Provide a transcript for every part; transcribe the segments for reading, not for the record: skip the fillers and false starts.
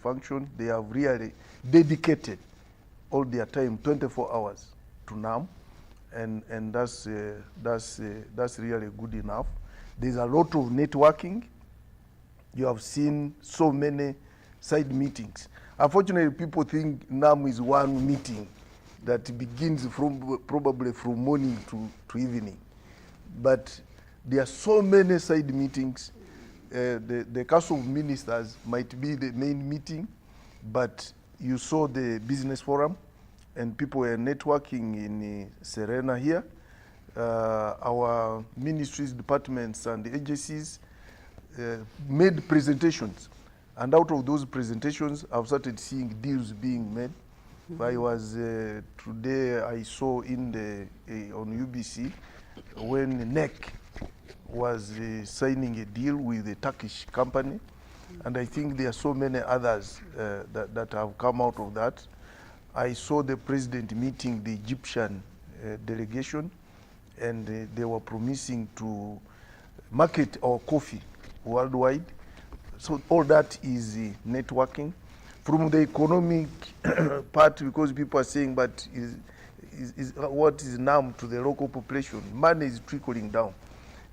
function. They have really dedicated all their time, 24 hours, to NAM, and that's really good enough. There's a lot of networking. You have seen so many side meetings. Unfortunately, people think NAM is one meeting that begins probably from morning to evening. But there are so many side meetings. The Council of Ministers might be the main meeting, but you saw the business forum, and people were networking in Serena here. Our ministries, departments, and agencies made presentations. And out of those presentations, I've started seeing deals being made. I was, today I saw in on UBC, when NEC was signing a deal with a Turkish company. And I think there are so many others that have come out of that. I saw the president meeting the Egyptian delegation, and they were promising to market our coffee worldwide. So all that is networking. From the economic part, because people are saying, but what is NAM to the local population? Money is trickling down.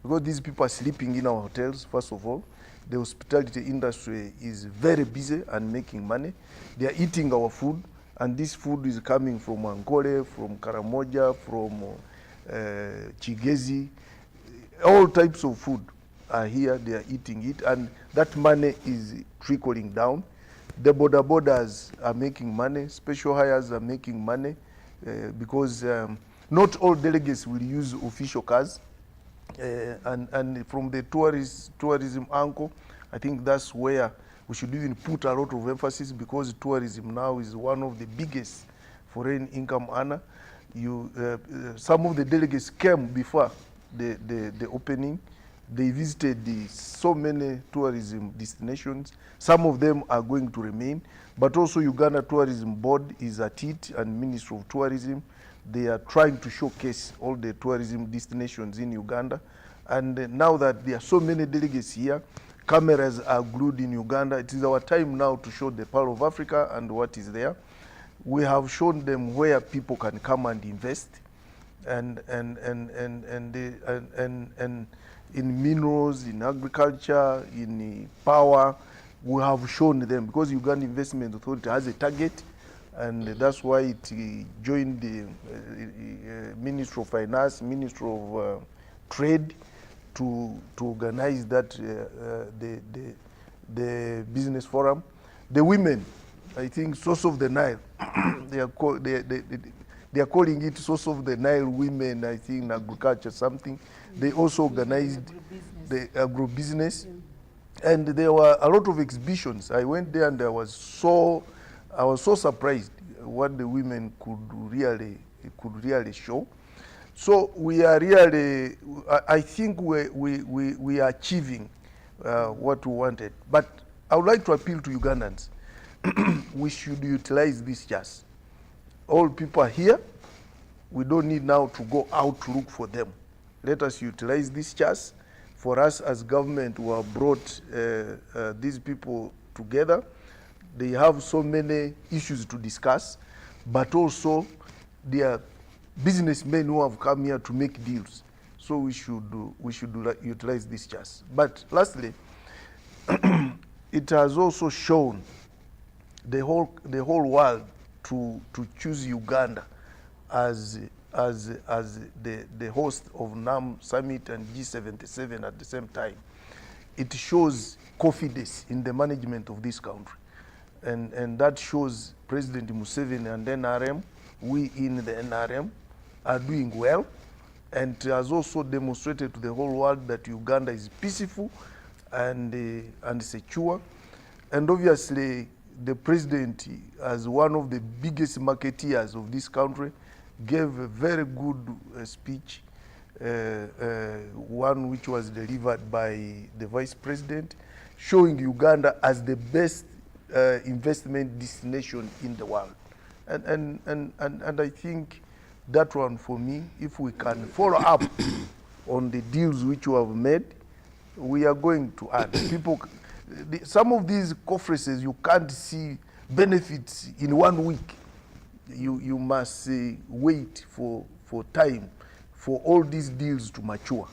Because these people are sleeping in our hotels, first of all. The hospitality industry is very busy and making money. They are eating our food, and this food is coming from Ankole, from Karamoja, from Chigezi. All types of food are here, they are eating it, and that money is trickling down. The borders are making money, special hires are making money, because not all delegates will use official cars. And from the tourism angle, I think that's where we should even put a lot of emphasis, because tourism now is one of the biggest foreign income earner. Some of the delegates came before the opening. They visited so many tourism destinations. Some of them are going to remain, but also Uganda Tourism Board is at it, and Ministry of Tourism. They are trying to showcase all the tourism destinations in Uganda. And now that there are so many delegates here, cameras are glued in Uganda. It is our time now to show the Pearl of Africa and what is there. We have shown them where people can come and invest, and in minerals, in agriculture, in power. We have shown them, because Uganda Investment Authority has a target, and that's why it joined the Ministry of Finance, Ministry of Trade, to organize that the business forum. The women, I think, Source of the Nile, they are calling it Source of the Nile Women, I think, in agriculture, something. They also organized the agro-business. And there were a lot of exhibitions. I went there and I was so surprised what the women could really show. So we are really, I think we are achieving what we wanted. But I would like to appeal to Ugandans. We should utilize this chance. All people are here. We don't need now to go out to look for them. Let us utilize this chance. For us as government, we have brought these people together. They have so many issues to discuss, but also they are businessmen who have come here to make deals. So we should utilize this chance. But lastly, it has also shown the whole world to choose Uganda as the host of NAM Summit and G77 at the same time. It shows confidence in the management of this country. And that shows President Museveni and NRM, we in the NRM, are doing well. And has also demonstrated to the whole world that Uganda is peaceful and secure. And obviously, the president, as one of the biggest marketeers of this country, gave a very good speech, one which was delivered by the vice president, showing Uganda as the best investment destination in the world. And I think that one, for me, if we can follow up on the deals which we have made, we are going to add. People, some of these conferences, you can't see benefits in 1 week. You must wait for time for all these deals to mature,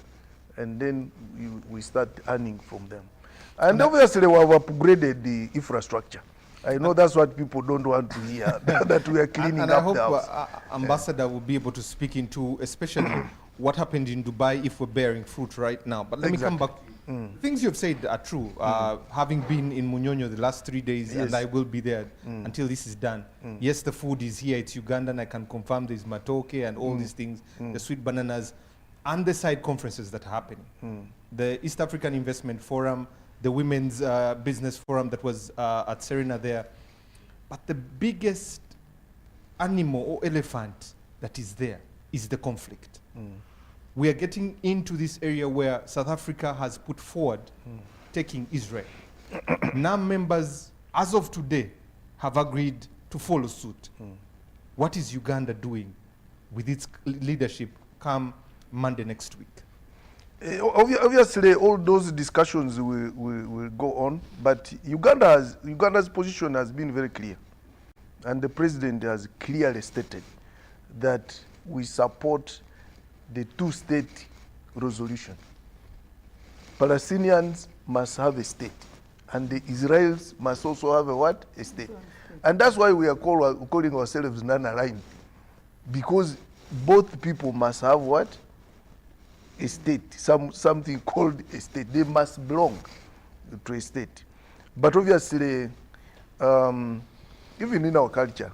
and then we start earning from them. And obviously, we have upgraded the infrastructure. I know that's what people don't want to hear, that we are cleaning and up I the house. hope Ambassador will be able to speak into, especially what happened in Dubai, if we're bearing fruit right now. But let me come back. Things you've said are true. Having been in Munyonyo the last 3 days, Yes. and I will be there until this is done. Yes, the food is here, it's Ugandan, I can confirm there's matoke and all these things, the sweet bananas, and the side conferences that are happening. The East African Investment Forum, the Women's Business Forum that was at Serena there. But the biggest animal or elephant that is there is the conflict. We are getting into this area where South Africa has put forward taking Israel. NAM members, as of today, have agreed to follow suit. What is Uganda doing with its leadership come Monday next week? Obviously, all those discussions will go on, but Uganda's position has been very clear. And the president has clearly stated that we support the two-state resolution. Palestinians must have a state, and the Israelis must also have a what? A state. And that's why we are calling ourselves non-aligned, because both people must have what? A state, something called a state. They must belong to a state. But obviously, even in our culture,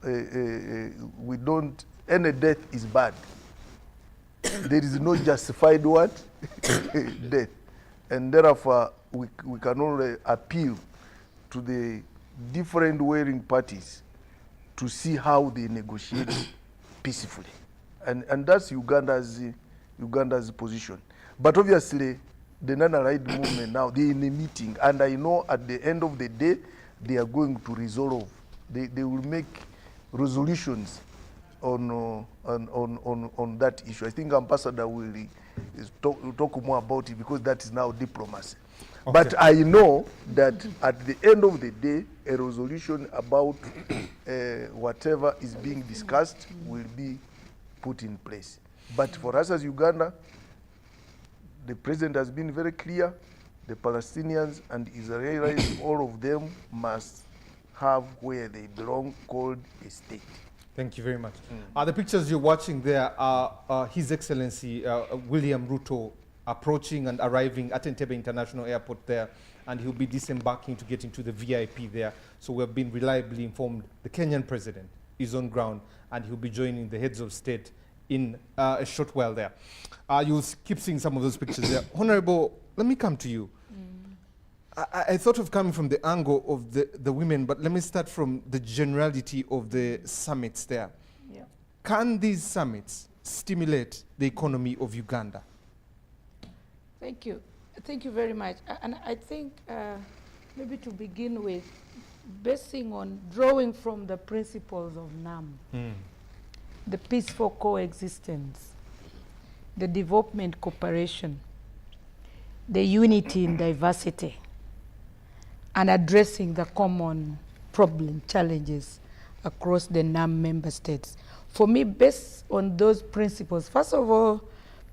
we don't, any death is bad. There is no justified what? Death. And therefore, we can only appeal to the different warring parties to see how they negotiate peacefully. And that's Uganda's position. But obviously, the non-aligned movement now, they're in a meeting, and I know at the end of the day, they are going to resolve. They will make resolutions on that issue. I think Ambassador will talk more about it, because that is now diplomacy. Okay. But I know that at the end of the day, a resolution about whatever is being discussed will be put in place. But for us as Uganda, the president has been very clear. The Palestinians and Israelis, all of them must have where they belong, called a state. Thank you very much. The pictures you're watching there are His Excellency William Ruto approaching and arriving at Entebbe International Airport there, and he'll be disembarking to get into the VIP there. So we've been reliably informed the Kenyan president is on ground, and he'll be joining the heads of state in a short while there. You'll keep seeing some of those pictures there. Honorable, let me come to you. I thought of coming from the angle of the women, but let me start from the generality of the summits there. Yeah. Can these summits stimulate the economy of Uganda? Thank you. Thank you very much. And I think maybe to begin with, basing on drawing from the principles of NAM, the peaceful coexistence, the development cooperation, the unity in diversity, and addressing the common problem challenges across the NAM member states. For me, based on those principles, first of all,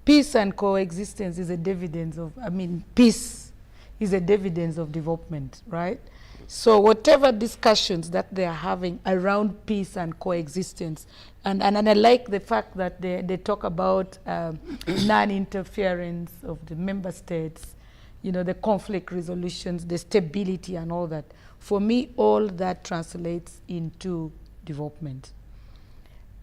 peace and coexistence is a dividend of, peace is a dividend of development, right? So whatever discussions that they are having around peace and coexistence, and I like the fact that they talk about non-interference of the member states, you know, the conflict resolutions, the stability and all that. For me, all that translates into development.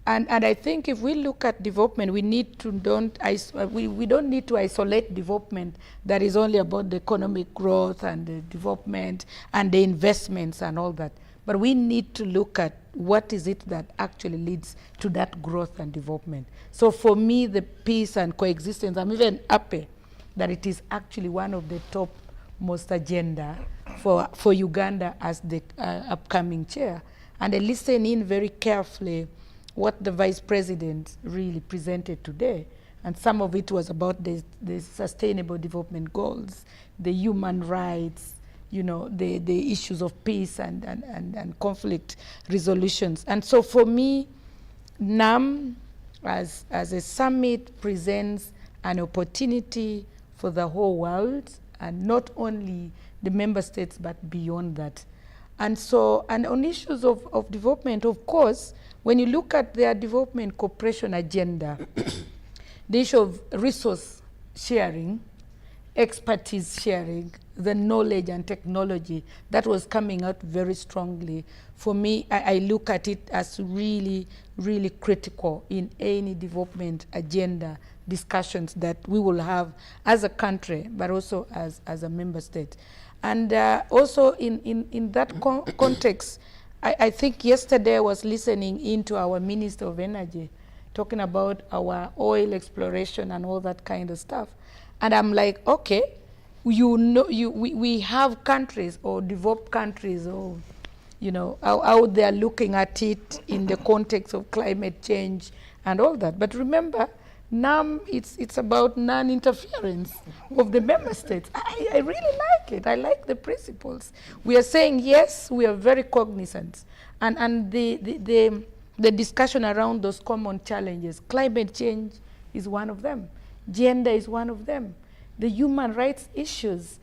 And I think if we look at development, we need to we don't need to isolate development that is only about the economic growth and the development and the investments and all that. But we need to look at what is it that actually leads to that growth and development. So for me, the peace and coexistence, I'm even happy that it is actually one of the top most agenda for Uganda as the upcoming chair. And I listen in very carefully what the Vice President really presented today. And some of it was about the Sustainable Development Goals, the human rights, the issues of peace and conflict resolutions. And so for me, NAM as a summit presents an opportunity for the whole world, and not only the member states, but beyond that. And so, and on issues of development, of course, when you look at their development cooperation agenda, the issue of resource sharing, expertise sharing, the knowledge and technology, that was coming out very strongly. For me, I look at it as really, really critical in any development agenda discussions that we will have as a country, but also as a member state. And also in that context, I think yesterday I was listening into our Minister of Energy talking about our oil exploration and all that kind of stuff. And I'm like, okay, we have countries or developed countries or, how they're looking at it in the context of climate change and all that. But remember, NAM, it's about non-interference of the member states. I really like it. I like the principles. We are saying, yes, we are very cognizant. And the discussion around those common challenges, climate change is one of them. Gender is one of them. The human rights issues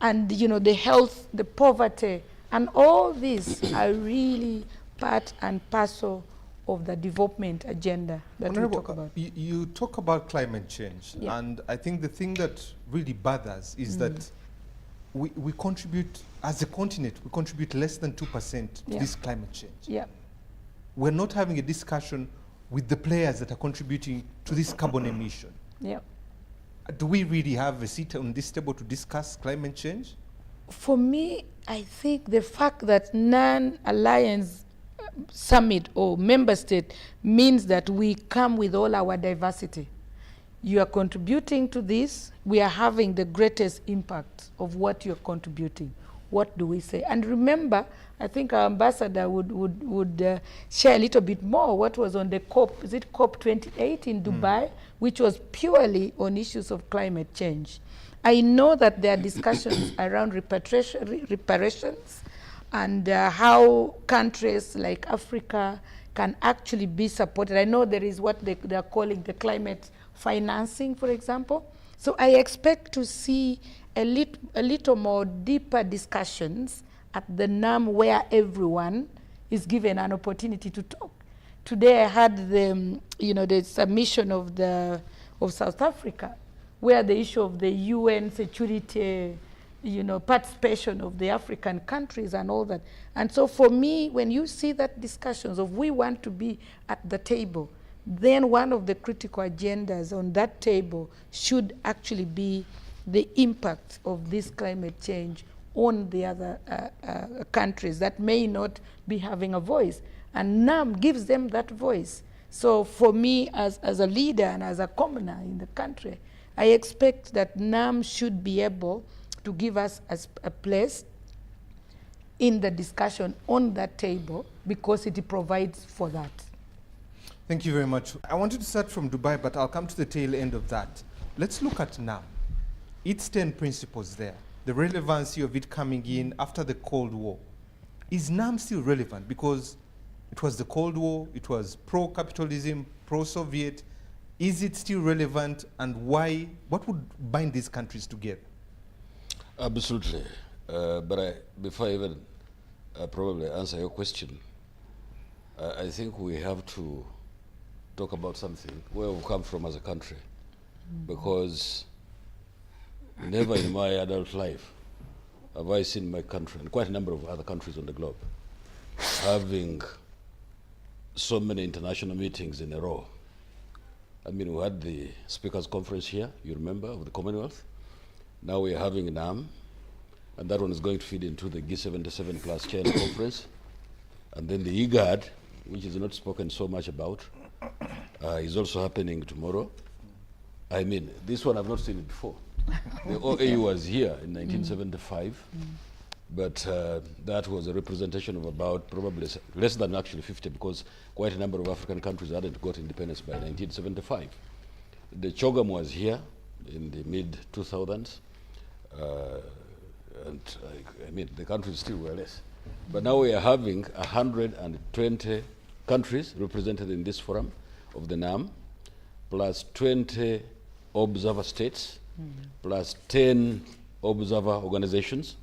and the health, the poverty, and all these are really part and parcel of the development agenda that we talk about. You talk about climate change, yeah. And I think the thing that really bothers is that we contribute, as a continent, we contribute less than 2% to this climate change. Yeah. We're not having a discussion with the players that are contributing to this carbon emission. Yeah. Do we really have a seat on this table to discuss climate change? For me, I think the fact that non-alliance summit or member state means that we come with all our diversity. You are contributing to this. We are having the greatest impact of what you're contributing. What do we say? And remember, I think our ambassador would share a little bit more what was on the COP, is it COP 28 in Dubai, which was purely on issues of climate change. I know that there are discussions around reparations and how countries like Africa can actually be supported. I know there is what they are calling the climate financing, for example. So I expect to see a little more deeper discussions at the NAM where everyone is given an opportunity to talk. Today I had the submission of South Africa, where the issue of the UN security, participation of the African countries and all that. And so for me, when you see that discussions of we want to be at the table, then one of the critical agendas on that table should actually be the impact of this climate change on the other countries that may not be having a voice. And NAM gives them that voice. So for me, as a leader and as a commoner in the country, I expect that NAM should be able to give us a place in the discussion on that table because it provides for that. Thank you very much. I wanted to start from Dubai, but I'll come to the tail end of that. Let's look at NAM. Its 10 principles there, the relevancy of it coming in after the Cold War. Is NAM still relevant? Because it was the Cold War, it was pro-capitalism, pro-Soviet. Is it still relevant, and why? What would bind these countries together? Absolutely. But before I even probably answer your question, I think we have to talk about something, where we've come from as a country. Because never in my adult life have I seen my country, and quite a number of other countries on the globe, having so many international meetings in a row. I mean, we had the Speakers Conference here, you remember, of the Commonwealth. Now we're having NAM, and that one is going to feed into the G77 plus China conference. And then the IGAD, which is not spoken so much about, is also happening tomorrow. I mean, this one I've not seen it before. The OAU was here in 1975, but that was a representation of about probably less than actually 50, because quite a number of African countries hadn't got independence by 1975. The CHOGM was here in the mid-2000s. and I mean, the countries still were less. But now we are having 120 countries represented in this forum of the NAM, plus 20 observer states, plus 10 observer organizations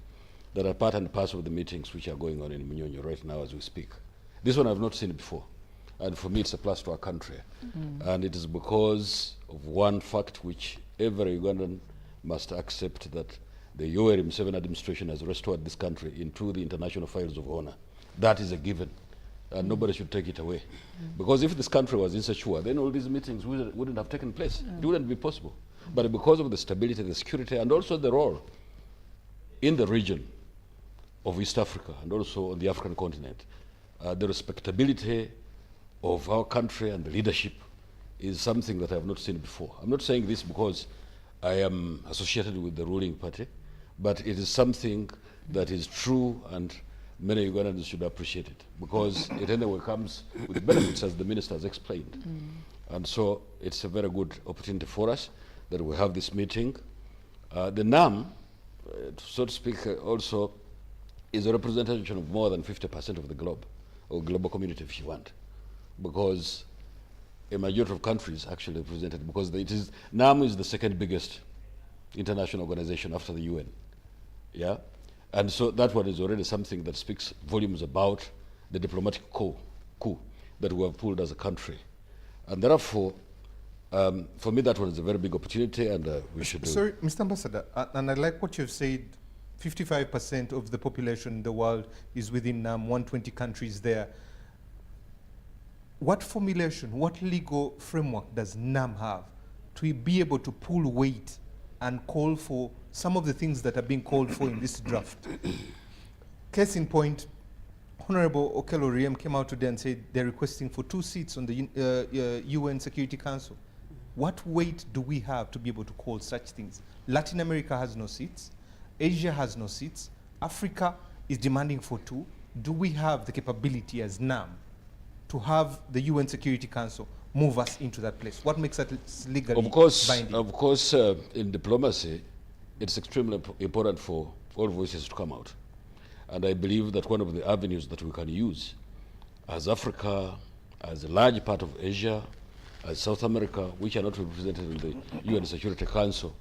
that are part and parcel of the meetings which are going on in Munyonyo right now as we speak. This one I've not seen before. And for me, it's a plus to our country. And it is because of one fact which every Ugandan must accept, that the Yoweri Museveni administration has restored this country into the international files of honor. That is a given. And nobody should take it away. Because if this country was insecure, then all these meetings wouldn't have taken place. It wouldn't be possible. But because of the stability, the security, and also the role in the region of East Africa and also on the African continent, the respectability of our country and the leadership is something that I have not seen before. I'm not saying this because I am associated with the ruling party, but it is something that is true, and many Ugandans should appreciate it, because it anyway comes with benefits, as the minister has explained. And so it's a very good opportunity for us that we have this meeting. The NAM, so to speak, also is a representation of more than 50% of the globe, or global community if you want, because a majority of countries actually represented, because NAM is the second biggest international organization after the UN. Yeah? And so that one is already something that speaks volumes about the diplomatic coup that we have pulled as a country. And therefore, for me, that one is a very big opportunity, and we should do it. Sorry, Mr. Ambassador, and I like what you've said. 55% of the population in the world is within 120 countries there. What formulation, what legal framework does NAM have to be able to pull weight and call for some of the things that are being called for in this draft? Case in point, Honorable Okello Oryem came out today and said they're requesting for 2 seats on the UN Security Council. What weight do we have to be able to call such things? Latin America has no seats. Asia has no seats. Africa is demanding for 2. Do we have the capability as NAM to have the UN Security Council move us into that place? What makes that legally binding? Of course, in diplomacy, it's extremely important for all voices to come out. And I believe that one of the avenues that we can use as Africa, as a large part of Asia, as South America, which are not represented in the UN Security Council,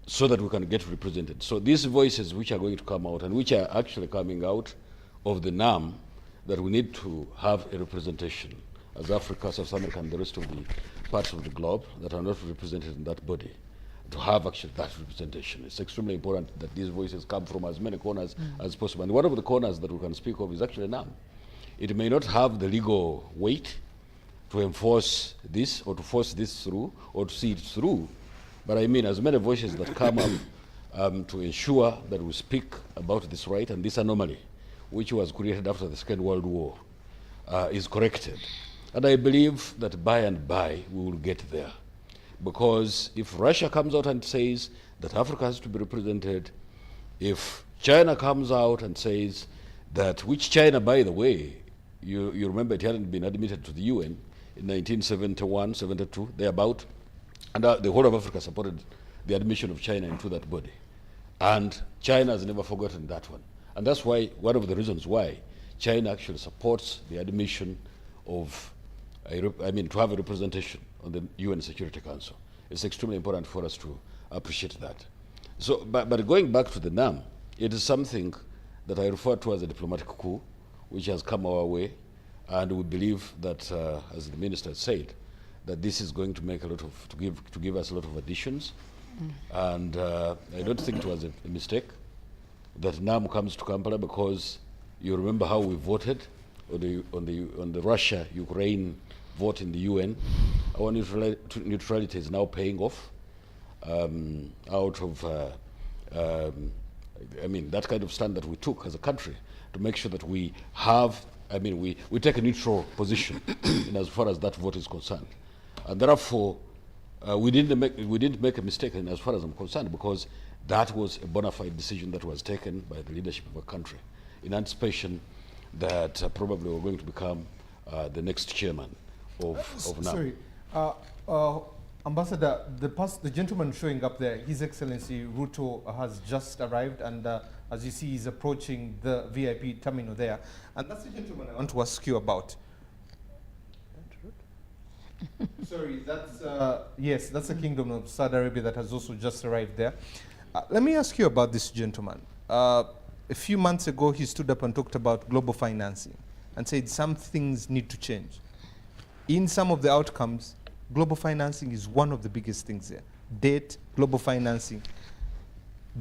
so that we can get represented. So these voices which are going to come out, and which are actually coming out of the NAM, that we need to have a representation as Africa, South America, and the rest of the parts of the globe that are not represented in that body, to have actually that representation. It's extremely important that these voices come from as many corners as possible. And one of the corners that we can speak of is actually NAM. It may not have the legal weight to enforce this or to force this through or to see it through, but I mean as many voices that come up to ensure that we speak about this right and this anomaly, which was created after the Second World War, is corrected. And I believe that by and by we will get there. Because if Russia comes out and says that Africa has to be represented, if China comes out and says that, which China, by the way, you remember it hadn't been admitted to the UN in 1971, 72, thereabout, and the whole of Africa supported the admission of China into that body. And China has never forgotten that one. And that's why, one of the reasons why China actually supports the admission of, to have a representation on the UN Security Council. It's extremely important for us to appreciate that. So, but going back to the NAM, it is something that I refer to as a diplomatic coup, which has come our way, and we believe that, as the minister said, that this is going to make to give us a lot of additions, and I don't think it was a mistake that NAM comes to Kampala, because you remember how we voted on the Russia-Ukraine vote in the UN. Our neutrality is now paying off out of that kind of stand that we took as a country to make sure that we have, we take a neutral position in as far as that vote is concerned. And therefore, we didn't make a mistake in as far as I'm concerned, because that was a bona fide decision that was taken by the leadership of our country in anticipation that probably we're going to become the next chairman of NAM. Sorry, Ambassador, the gentleman showing up there, His Excellency Ruto has just arrived, and as you see, he's approaching the VIP terminal there. And that's the gentleman I want to ask you about. Sorry, that's, yes, that's the Kingdom of Saudi Arabia that has also just arrived there. Let me ask you about this gentleman. A few months ago, he stood up and talked about global financing and said some things need to change. In some of the outcomes, global financing is one of the biggest things there. Debt, global financing.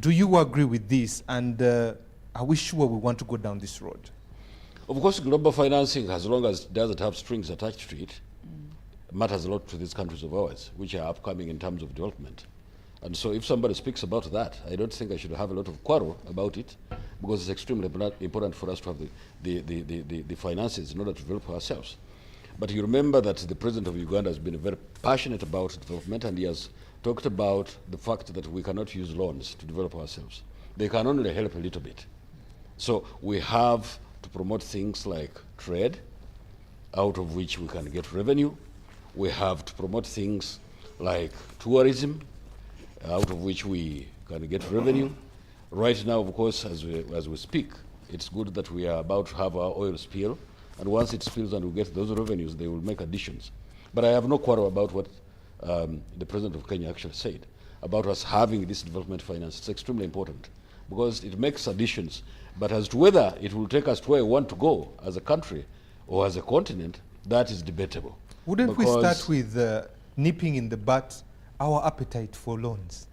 Do you agree with this? And are we sure we want to go down this road? Of course, global financing, as long as it doesn't have strings attached to it, matters a lot to these countries of ours, which are upcoming in terms of development. And so if somebody speaks about that, I don't think I should have a lot of quarrel about it, because it's extremely important for us to have the finances in order to develop ourselves. But you remember that the president of Uganda has been very passionate about development, and he has talked about the fact that we cannot use loans to develop ourselves. They can only help a little bit. So we have to promote things like trade, out of which we can get revenue. We have to promote things like tourism, out of which we can get revenue. Right now, of course, as we speak, it's good that we are about to have our oil spill, and once it spills and we get those revenues, they will make additions. But I have no quarrel about what the president of Kenya actually said about us having this development finance. It's extremely important because it makes additions. But as to whether it will take us to where we want to go as a country or as a continent, that is debatable. Wouldn't we start with nipping in the butt our appetite for loans?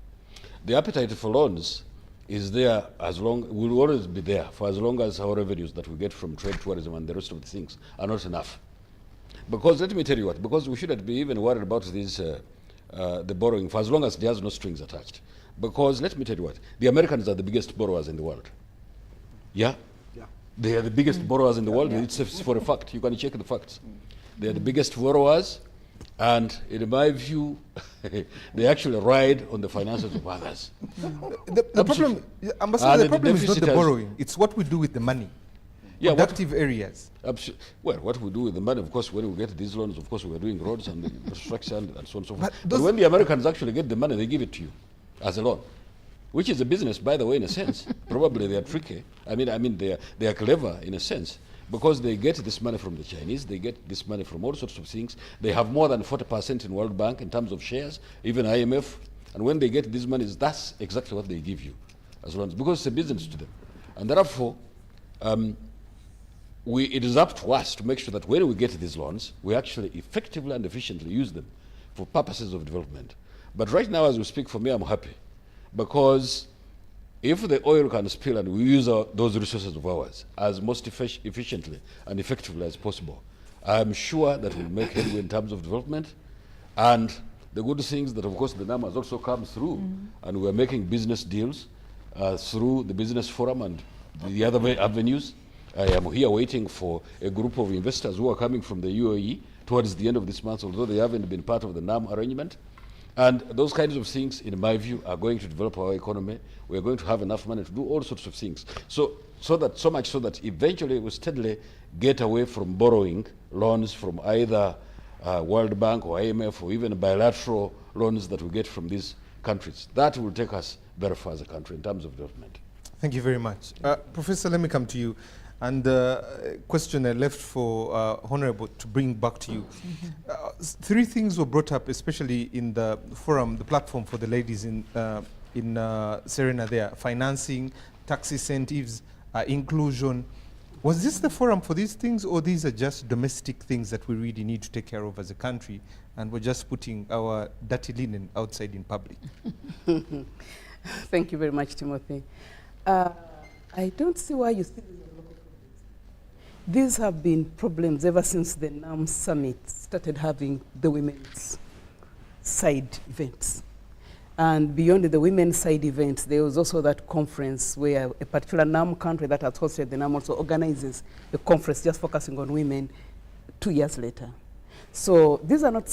The appetite for loans is there will always be there for as long as our revenues that we get from trade, tourism, and the rest of the things are not enough. Because let me tell you what, because we shouldn't be even worried about this, the borrowing for as long as there's no strings attached. Because let me tell you what, the Americans are the biggest borrowers in the world. Yeah? Yeah. They are the biggest borrowers in the world. Yeah. It's for a fact. You can check the facts. They are the biggest borrowers, and in my view, they actually ride on the finances of others. The problem, Ambassador, the problem is not the borrowing. It's what we do with the money. Yeah, productive areas. Well, what we do with the money, of course, when we get these loans, of course, we're doing roads and infrastructure and so on and so forth. But when the Americans actually get the money, they give it to you as a loan, which is a business, by the way, in a sense. Probably they are tricky. I mean, they are clever in a sense, because they get this money from the Chinese, they get this money from all sorts of things. They have more than 40% in World Bank in terms of shares, even IMF. And when they get these monies, that's exactly what they give you as loans, because it's a business to them. And therefore, it is up to us to make sure that when we get these loans, we actually effectively and efficiently use them for purposes of development. But right now, as we speak, for me, I'm happy, because if the oil can spill and we use those resources of ours as most efficiently and effectively as possible, I'm sure that we'll make headway in terms of development. And the good things that, of course, the NAM has also come through, and we're making business deals through the business forum and the other avenues. I am here waiting for a group of investors who are coming from the UAE towards the end of this month, although they haven't been part of the NAM arrangement. And those kinds of things, in my view, are going to develop our economy. We're going to have enough money to do all sorts of things. So much so that eventually we steadily get away from borrowing loans from either World Bank or IMF or even bilateral loans that we get from these countries. That will take us very far as a country in terms of development. Thank you very much. Professor, let me come to you. And a question I left for Honorable to bring back to you. Three things were brought up, especially in the forum, the platform for the ladies in Serena there: financing, tax incentives, inclusion. Was this the forum for these things, or these are just domestic things that we really need to take care of as a country, and we're just putting our dirty linen outside in public? Thank you very much, Timothy. I don't see why you see these have been problems ever since the NAM summit started having the women's side events. And beyond the women's side events, there was also that conference where a particular NAM country that has hosted the NAM also organizes a conference just focusing on women 2 years later. So these are not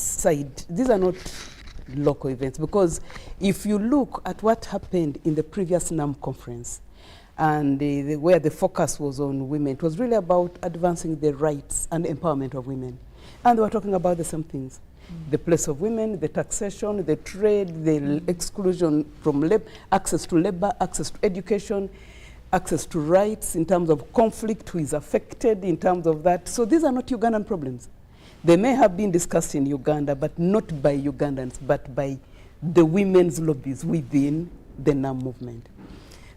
local events, because if you look at what happened in the previous NAM conference, and where the focus was on women, it was really about advancing the rights and empowerment of women. And they were talking about the same things. The place of women, the taxation, the trade, the exclusion from labor, access to labor, access to education, access to rights in terms of conflict, who is affected in terms of that. So these are not Ugandan problems. They may have been discussed in Uganda, but not by Ugandans, but by the women's lobbies within the NAM movement.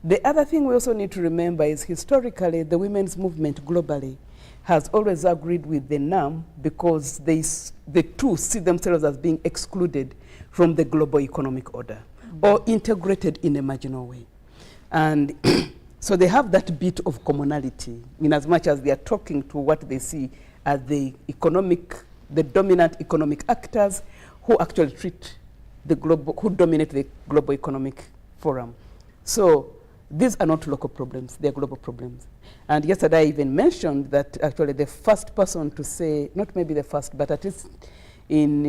The other thing we also need to remember is historically the women's movement globally has always agreed with the NAM because the two see themselves as being excluded from the global economic order or integrated in a marginal way. And so they have that bit of commonality in as much as they are talking to what they see as the dominant economic actors who actually who dominate the global economic forum. So these are not local problems, they are global problems. And yesterday I even mentioned that actually the first person to say, not maybe the first, but at least in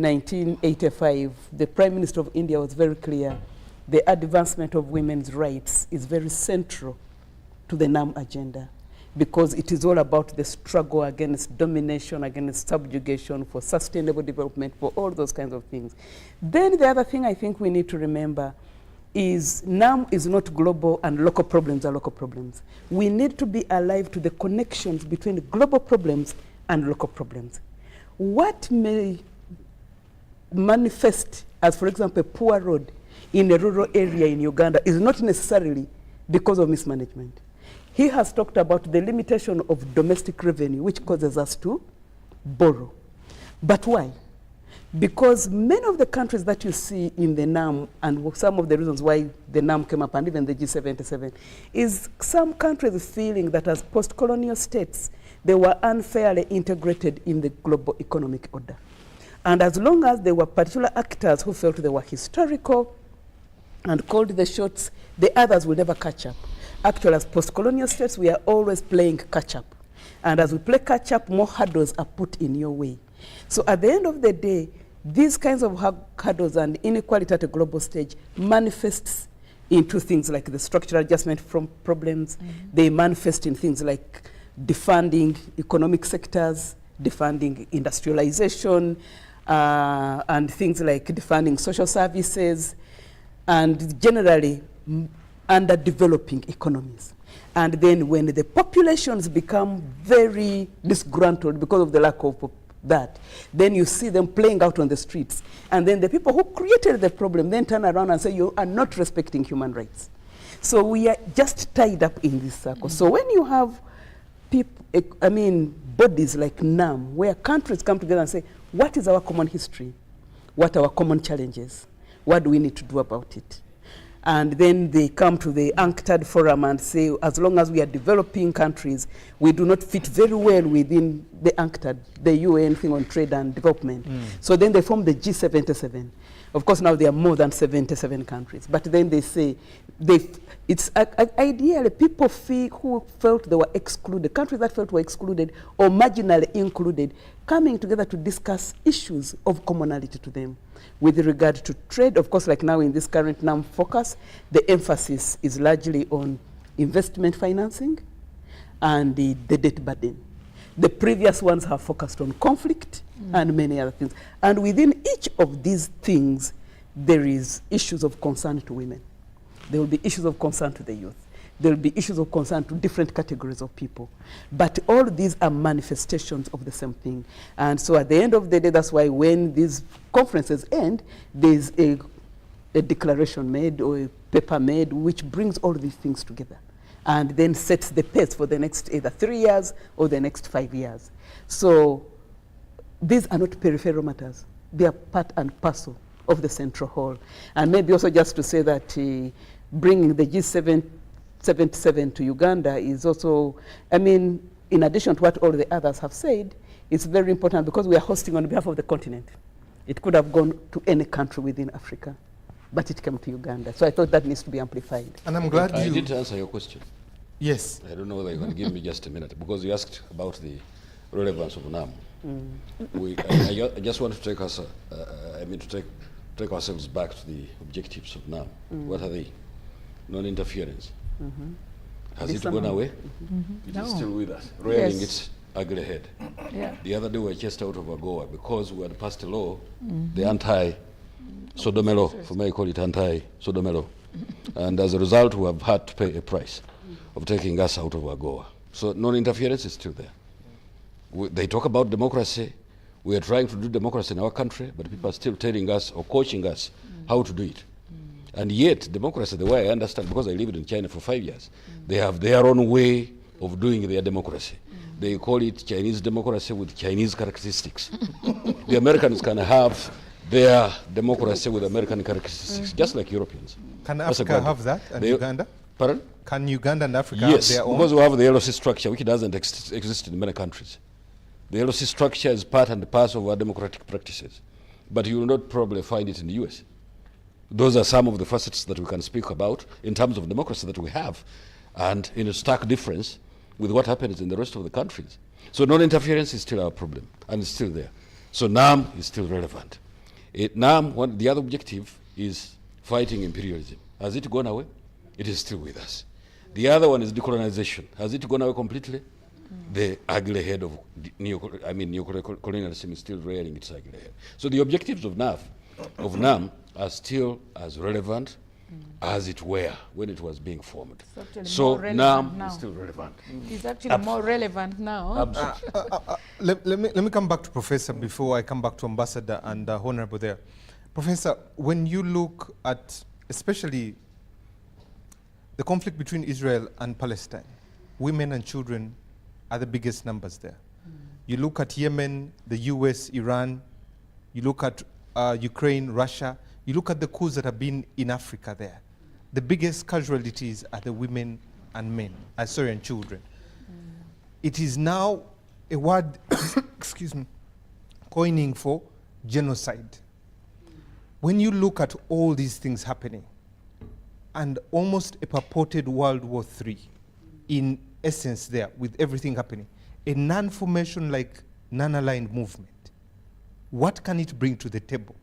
1985, the Prime Minister of India was very clear. The advancement of women's rights is very central to the NAM agenda because it is all about the struggle against domination, against subjugation, for sustainable development, for all those kinds of things. Then the other thing I think we need to remember is NAM is not global and local problems are local problems. We need to be alive to the connections between global problems and local problems. What may manifest as, for example, a poor road in a rural area in Uganda is not necessarily because of mismanagement. He has talked about the limitation of domestic revenue, which causes us to borrow. But why? Because many of the countries that you see in the NAM, and some of the reasons why the NAM came up, and even the G77, is some countries feeling that as post-colonial states, they were unfairly integrated in the global economic order. And as long as there were particular actors who felt they were historical and called the shots, the others will never catch up. Actually, as post-colonial states, we are always playing catch-up. And as we play catch-up, more hurdles are put in your way. So at the end of the day, these kinds of hurdles and inequality at a global stage manifests into things like the structural adjustment from problems. They manifest in things like defunding economic sectors, defunding industrialization, and things like defunding social services, and generally underdeveloping economies. And then when the populations become very disgruntled because of the lack of that, then you see them playing out on the streets. And then the people who created the problem then turn around and say, you are not respecting human rights. So we are just tied up in this circle. So when you have bodies like NAM, where countries come together and say, what is our common history? What are our common challenges? What do we need to do about it? And then they come to the UNCTAD forum and say, as long as we are developing countries, we do not fit very well within the UNCTAD, the UN thing on trade and development. So then they form the G77. Of course, now there are more than 77 countries. But then they say, it's ideally people who felt they were excluded, countries that felt were excluded or marginally included, coming together to discuss issues of commonality to them. With regard to trade, of course, like now in this current NAM focus, the emphasis is largely on investment financing and the debt burden. The previous ones have focused on conflict and many other things. And within each of these things, there is issues of concern to women. There will be issues of concern to the youth. There will be issues of concern to different categories of people. But all these are manifestations of the same thing. And so at the end of the day, that's why when these conferences end, there's a declaration made or a paper made which brings all these things together and then sets the pace for the next either 3 years or the next 5 years. So these are not peripheral matters. They are part and parcel of the central whole. And maybe also just to say that bringing the G77 to Uganda is also, in addition to what all the others have said, it's very important because we are hosting on behalf of the continent. It could have gone to any country within Africa, but it came to Uganda. So I thought that needs to be amplified. And I'm glad I did answer your question. Yes. I don't know whether you can give me just a minute, because you asked about the relevance of NAM. I just want to take us, take ourselves back to the objectives of NAM. What are they? Non-interference. Has it gone away? It is still with us, rearing its ugly head. Yeah. The other day we were chased out of AGOA because we had passed a law, the anti-sodomy law, for me I call it anti-sodomy law. And as a result, we have had to pay a price of taking us out of AGOA. So non-interference is still there. They talk about democracy. We are trying to do democracy in our country, but people are still telling us or coaching us how to do it. And yet, democracy, the way I understand, because I lived in China for 5 years, they have their own way of doing their democracy. They call it Chinese democracy with Chinese characteristics. The Americans can have their democracy with American characteristics, just like Europeans. Can That's a Africa good- have that, and they- Uganda? Pardon? Can Uganda and Africa Yes, have their own? because we have the LOC structure, which doesn't exist in many countries. The LOC structure is part and parcel of our democratic practices, but you will not probably find it in the US. Those are some of the facets that we can speak about in terms of democracy that we have, and in a stark difference with what happens in the rest of the countries. So non-interference is still our problem, and it's still there. So NAM is still relevant. NAM, the other objective is fighting imperialism. Has it gone away? It is still with us. The other one is decolonization. Has it gone away completely? The ugly head of neocolonialism is still rearing its ugly head. So the objectives of NAM are still as relevant as it were when it was being formed. So NAM is still relevant. It's actually more relevant now. Absolutely. Let me come back to Professor before I come back to Ambassador and Honorable there. Professor, when you look at especially the conflict between Israel and Palestine, women and children are the biggest numbers there. You look at Yemen, the US, Iran, you look at Ukraine, Russia, you look at the coups that have been in Africa there. The biggest casualties are the women and men, and children. It is now a word, excuse me, coining for genocide. When you look at all these things happening, and almost a purported World War III in essence there with everything happening, a non-formation like non-aligned movement, what can it bring to the table,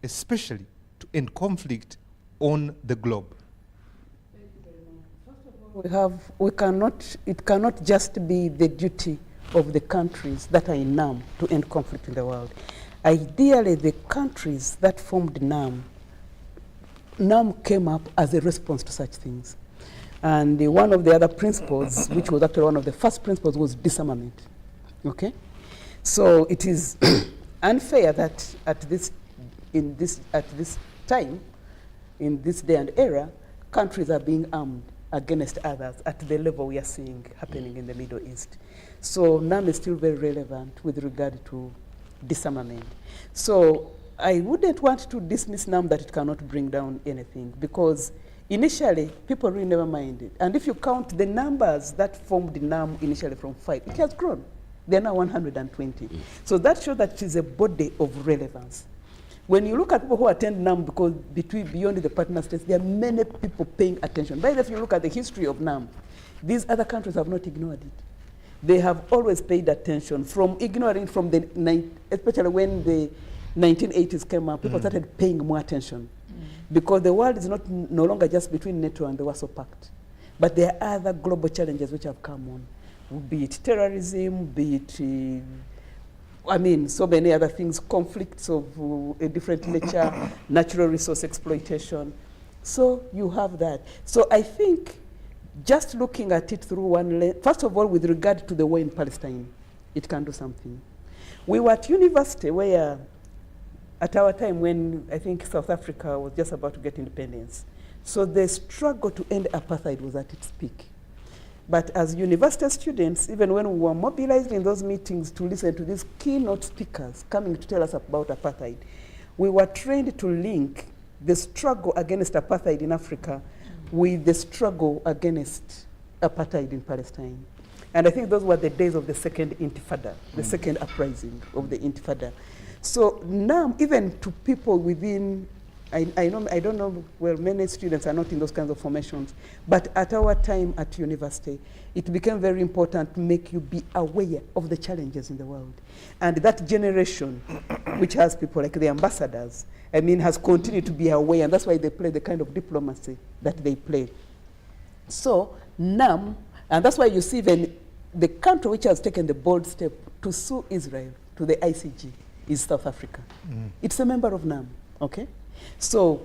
especially to end conflict on the globe? It cannot just be the duty of the countries that are in NAM to end conflict in the world. Ideally, the countries that formed NAM came up as a response to such things. And one of the other principles, which was actually one of the first principles, was disarmament. Okay? So it is unfair that at this time, in this day and era, countries are being armed against others at the level we are seeing happening in the Middle East. So NAM is still very relevant with regard to disarmament. So I wouldn't want to dismiss NAM that it cannot bring down anything, because initially people really never minded. And if you count the numbers that formed NAM initially from 5, it has grown. They are now 120. So that shows that it is a body of relevance. When you look at people who attend NAM, because beyond the partner states, there are many people paying attention. By the way, if you look at the history of NAM, these other countries have not ignored it. They have always paid attention, from ignoring from especially when the 1980s came up, people started paying more attention. Because the world is no longer just between NATO and the Warsaw Pact. But there are other global challenges which have come on, be it terrorism, be it so many other things, conflicts of a different nature, natural resource exploitation. So you have that. So I think just looking at it through one lens, first of all, with regard to the war in Palestine, it can do something. We were at university where, at our time when I think South Africa was just about to get independence, so the struggle to end apartheid was at its peak. But as university students, even when we were mobilized in those meetings to listen to these keynote speakers coming to tell us about apartheid, we were trained to link the struggle against apartheid in Africa with the struggle against apartheid in Palestine. And I think those were the days of the second intifada, the second uprising of the intifada. So now, even to people within, I don't know, well, many students are not in those kinds of formations, but at our time at university, it became very important to make you be aware of the challenges in the world. And that generation, which has people like the ambassadors, has continued to be aware, and that's why they play the kind of diplomacy that they play. So NAM, and that's why you see even the country which has taken the bold step to sue Israel to the ICJ is South Africa. It's a member of NAM, okay? So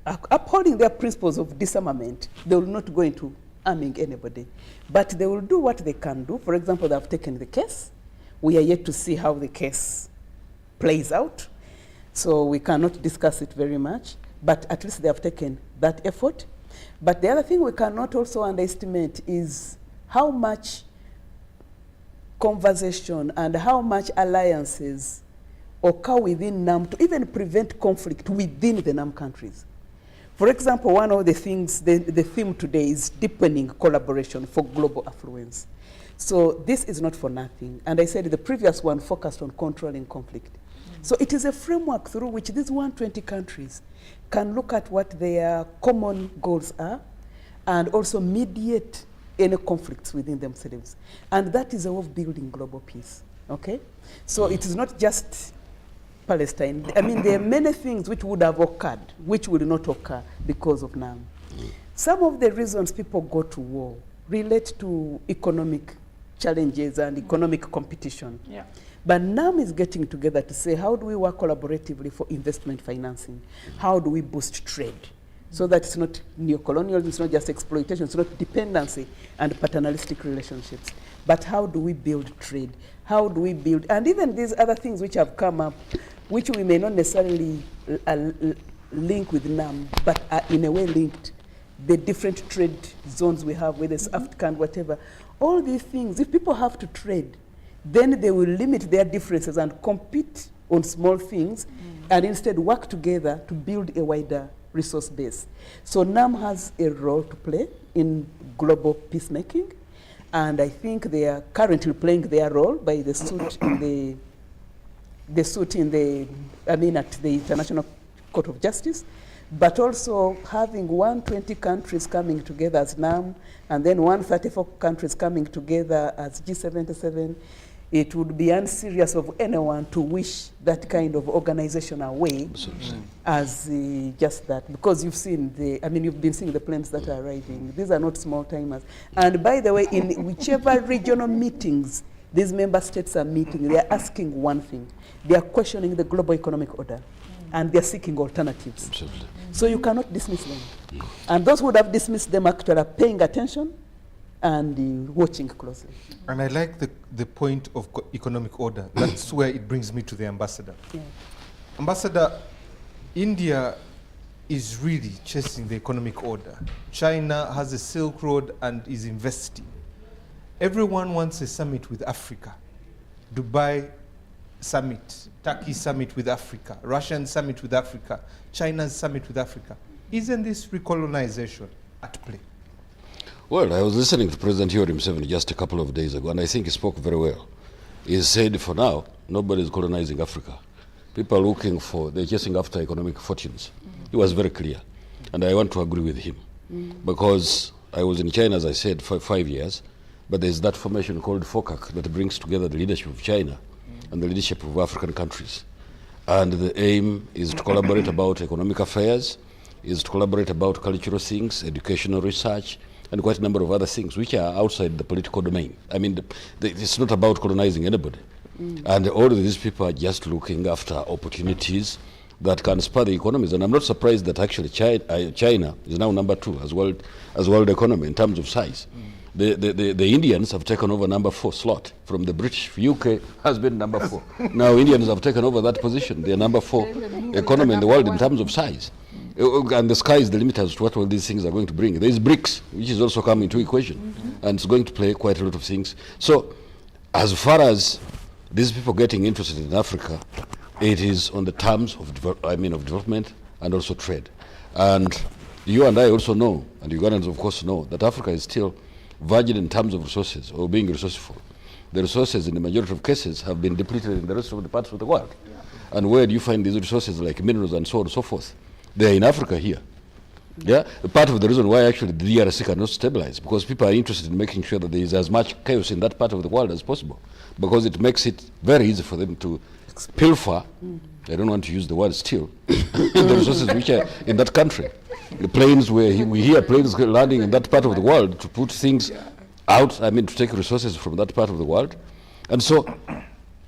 upholding their principles of disarmament, they will not go into arming anybody. But they will do what they can do. For example, they have taken the case. We are yet to see how the case plays out. So we cannot discuss it very much. But at least they have taken that effort. But the other thing we cannot also underestimate is how much conversation and how much alliances occur within NAM to even prevent conflict within the NAM countries. For example, one of the things, the theme today is deepening collaboration for global affluence. So this is not for nothing. And I said the previous one focused on controlling conflict. So it is a framework through which these 120 countries can look at what their common goals are and also mediate any conflicts within themselves. And that is a way of building global peace, okay? So it is not just Palestine. I mean, there are many things which would have occurred, which will not occur because of NAM. Some of the reasons people go to war relate to economic challenges and economic competition. Yeah. But NAM is getting together to say, how do we work collaboratively for investment financing? How do we boost trade? So that it's not neocolonial, it's not just exploitation, it's not dependency and paternalistic relationships. But how do we build trade? How do we build, and even these other things which have come up, which we may not necessarily link with NAM, but are in a way linked, the different trade zones we have, whether it's African, whatever. All these things, if people have to trade, then they will limit their differences and compete on small things and instead work together to build a wider resource base. So NAM has a role to play in global peacemaking, and I think they are currently playing their role by the suit in at the International Court of Justice, but also having 120 countries coming together as NAM and then 134 countries coming together as G77. It would be unserious of anyone to wish that kind of organization away as just that, because you've seen you've been seeing the planes that are arriving. These are not small timers. And by the way, in whichever regional meetings these member states are meeting, they are asking one thing. They are questioning the global economic order, and they are seeking alternatives. Absolutely. So you cannot dismiss them. And those who would have dismissed them actually are paying attention and watching closely. And I like the point of economic order. That's where it brings me to the ambassador. Yeah. Ambassador, India is really chasing the economic order. China has a Silk Road and is investing. Everyone wants a summit with Africa. Dubai summit, Turkey summit with Africa, Russian summit with Africa, China's summit with Africa. Isn't this recolonization at play? Well, I was listening to President Yoweri Museveni just a couple of days ago, and I think he spoke very well. He said, for now, nobody is colonizing Africa. People are looking they're chasing after economic fortunes. He was very clear, and I want to agree with him. Because I was in China, as I said, for 5 years, but there's that formation called FOCAC that brings together the leadership of China and the leadership of African countries. And the aim is to collaborate about economic affairs, is to collaborate about cultural things, educational research, and quite a number of other things which are outside the political domain. I mean, it's not about colonizing anybody. And all of these people are just looking after opportunities that can spur the economies. And I'm not surprised that actually China is now number 2 as world economy in terms of size. The Indians have taken over number 4 slot from the British. UK has been number 4. Now Indians have taken over that position. They're number 4 economy in the world in terms of size. And the sky is the limit as to what all these things are going to bring. There is BRICS, which is also coming into equation, and it's going to play quite a lot of things. So as far as these people getting interested in Africa, it is on the terms of development and also trade. And you and I also know, and Ugandans of course know, that Africa is still virgin in terms of resources, or being resourceful. The resources in the majority of cases have been depleted in the rest of the parts of the world. And where do you find these resources like minerals and so on and so forth? They're in Africa here. Yeah, part of the reason why actually the DRC cannot stabilize, because people are interested in making sure that there is as much chaos in that part of the world as possible, because it makes it very easy for them to pilfer, I don't want to use the word steal, the resources which are in that country. The planes where we hear planes landing in that part of the world to put things out, to take resources from that part of the world. And so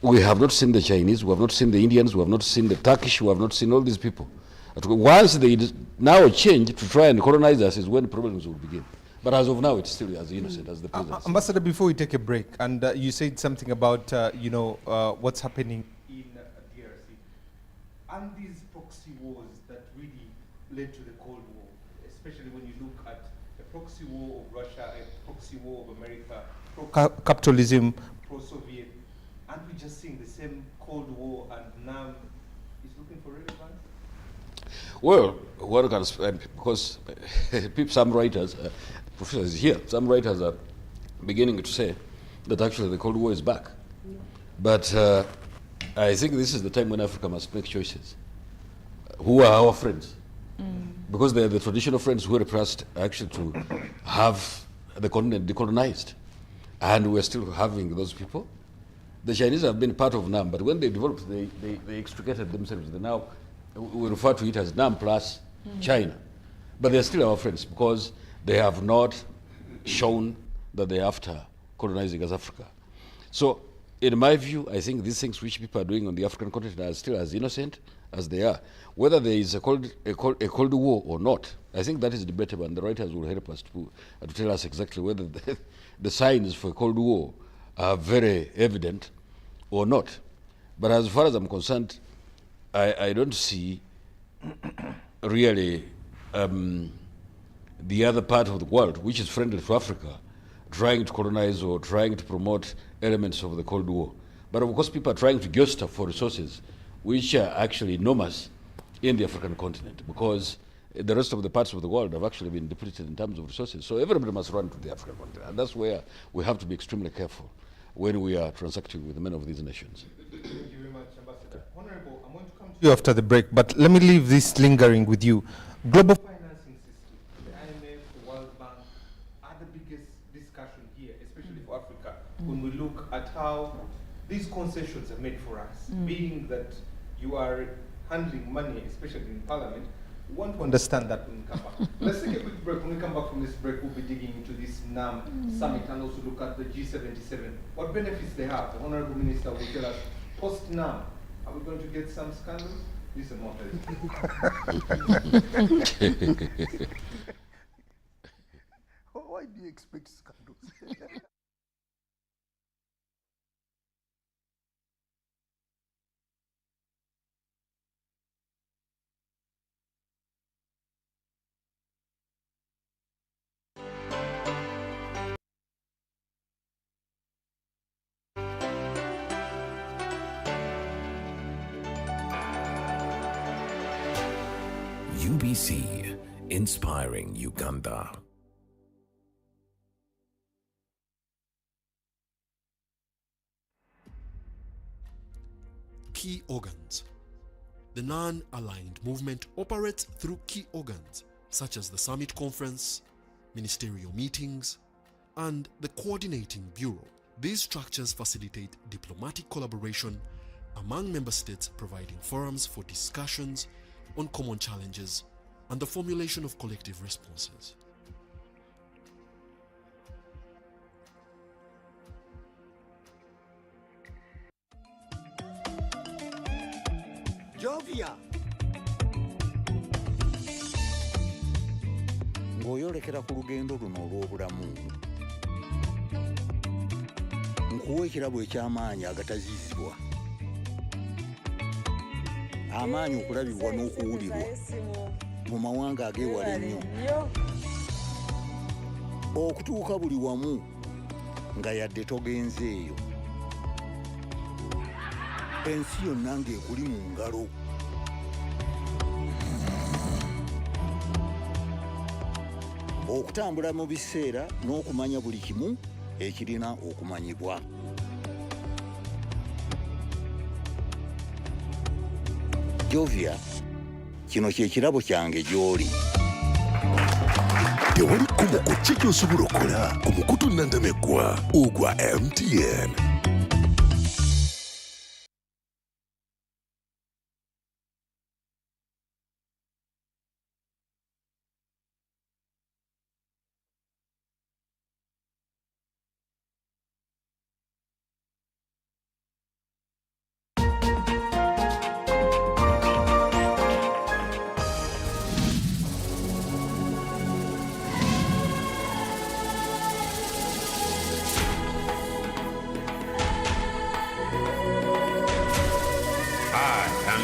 we have not seen the Chinese, we have not seen the Indians, we have not seen the Turkish, we have not seen all these people. But once they now change to try and colonize us is when problems will begin. But as of now, it's still as innocent as the president. Ambassador, before we take a break, and you said something about what's happening in DRC, and these proxy wars that really led to the Cold War, especially when you look at the proxy war of Russia, a proxy war of America, pro-capitalism, pro-Soviet, and we're just seeing the same Cold War, and now it's looking for relevance? Well, what can because some writers, professors here, some writers are beginning to say that actually the Cold War is back. Yeah. But I think this is the time when Africa must make choices. Who are our friends? Because they are the traditional friends who repressed actually to have the continent decolonized. And we're still having those people. The Chinese have been part of NAM, but when they developed, they extricated themselves. They now, we refer to it as NAM plus China. But they're still our friends because they have not shown that they're after colonizing as Africa. So, in my view, I think these things which people are doing on the African continent are still as innocent as they are. Whether there is a Cold War or not, I think that is debatable, and the writers will help us to tell us exactly whether the signs for a Cold War are very evident or not. But as far as I'm concerned, I don't see really the other part of the world, which is friendly to Africa, trying to colonize or trying to promote elements of the Cold War. But of course, people are trying to gather for resources which are actually enormous in the African continent, because the rest of the parts of the world have actually been depleted in terms of resources. So everybody must run to the African continent. And that's where we have to be extremely careful when we are transacting with many of these nations. Thank you very much, Ambassador. Honorable, I'm going to come to you after the break, but let me leave this lingering with you. Global financing system, the IMF, the World Bank, are the biggest discussion here, especially for Africa, when we look at how these concessions are made for us, being that you are handling money, especially in Parliament. We want to understand that when we come back. Let's take a quick break. When we come back from this break, we'll be digging into this NAM summit and also look at the G77. What benefits they have. The Honorable Minister will tell us, post-NAM, are we going to get some scandals? This is more. Why do you expect scandals? UBC, inspiring Uganda. Key organs. The non-aligned movement operates through key organs such as the Summit Conference, ministerial meetings, and the Coordinating Bureau. These structures facilitate diplomatic collaboration among member states, providing forums for discussions on common challenges and the formulation of collective responses. Jovia. Ng'oyolekera ku lugendo luno olw'obulamu nkuwa ekirabo eky'amaanyi agatazizibwa, amaanyi okulabibwa n'okuwulirwa mu mawanga ag'ewala ennyo, okutuuka buli wamu nga yadde togenze eyo, ensi yonna ng'ekuli mu ngalo. Okutambula mu biseera n'okumanya buli kimu ekirina okumanyibwa. Jovia, kino kye kirabo kyange gy'oli. Tewali kumuko ki gy'osobola okukola ku mukutu nnandameggwa ogwa MTN.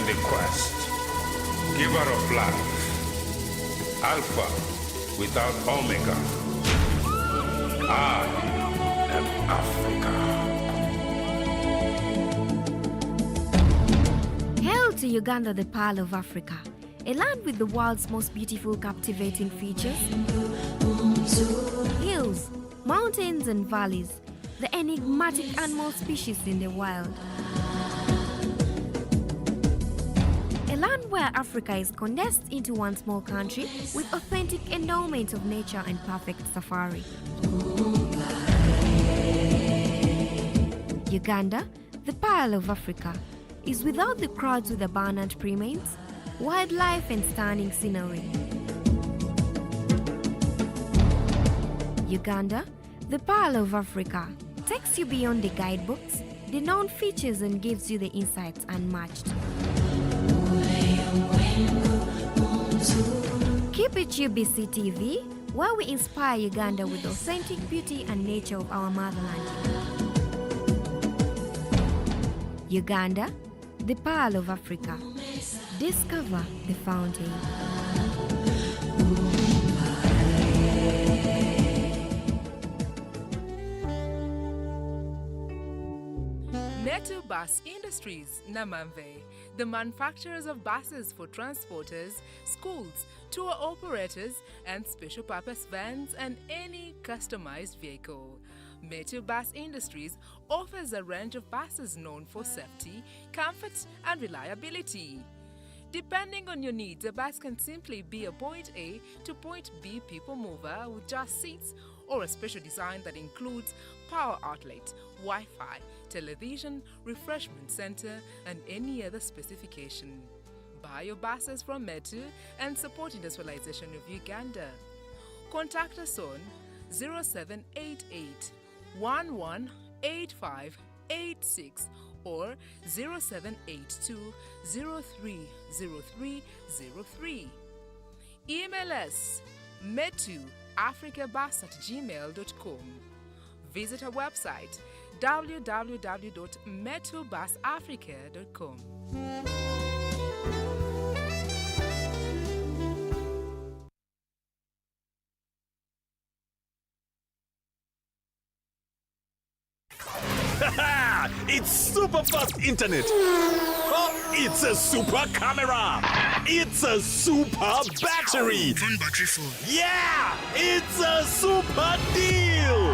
the quest, giver of life, Alpha without Omega. I am Africa. Hail to Uganda, the Pearl of Africa, a land with the world's most beautiful, captivating features. Hills, mountains and valleys, the enigmatic animal species in the wild. A land where Africa is condensed into one small country with authentic endowment of nature and perfect safari. Uganda, the Pearl of Africa, is without the crowds with abundant primates, wildlife and stunning scenery. Uganda, the Pearl of Africa, takes you beyond the guidebooks, the known features, and gives you the insights unmatched. Keep it UBC TV, where we inspire Uganda with the authentic beauty and nature of our motherland. Uganda, the Pearl of Africa. Discover the fountain. Metu Bus Industries, Namamve, the manufacturers of buses for transporters, schools, tour operators, and special purpose vans and any customized vehicle. Metu Bus Industries offers a range of buses known for safety, comfort, and reliability. Depending on your needs, a bus can simply be a point A to point B people mover with just seats, or a special design that includes power outlet, Wi-Fi, television, refreshment center, and any other specification. Buy your buses from Metu and support industrialization of Uganda. Contact us on 0788 118586 or 0782 030303. Email us metuafricabus@gmail.com. Visit our website www.metubusafrica.com. It's super fast internet. Oh, it's a super camera. It's a super battery. Phone battery full. Yeah, it's a super deal.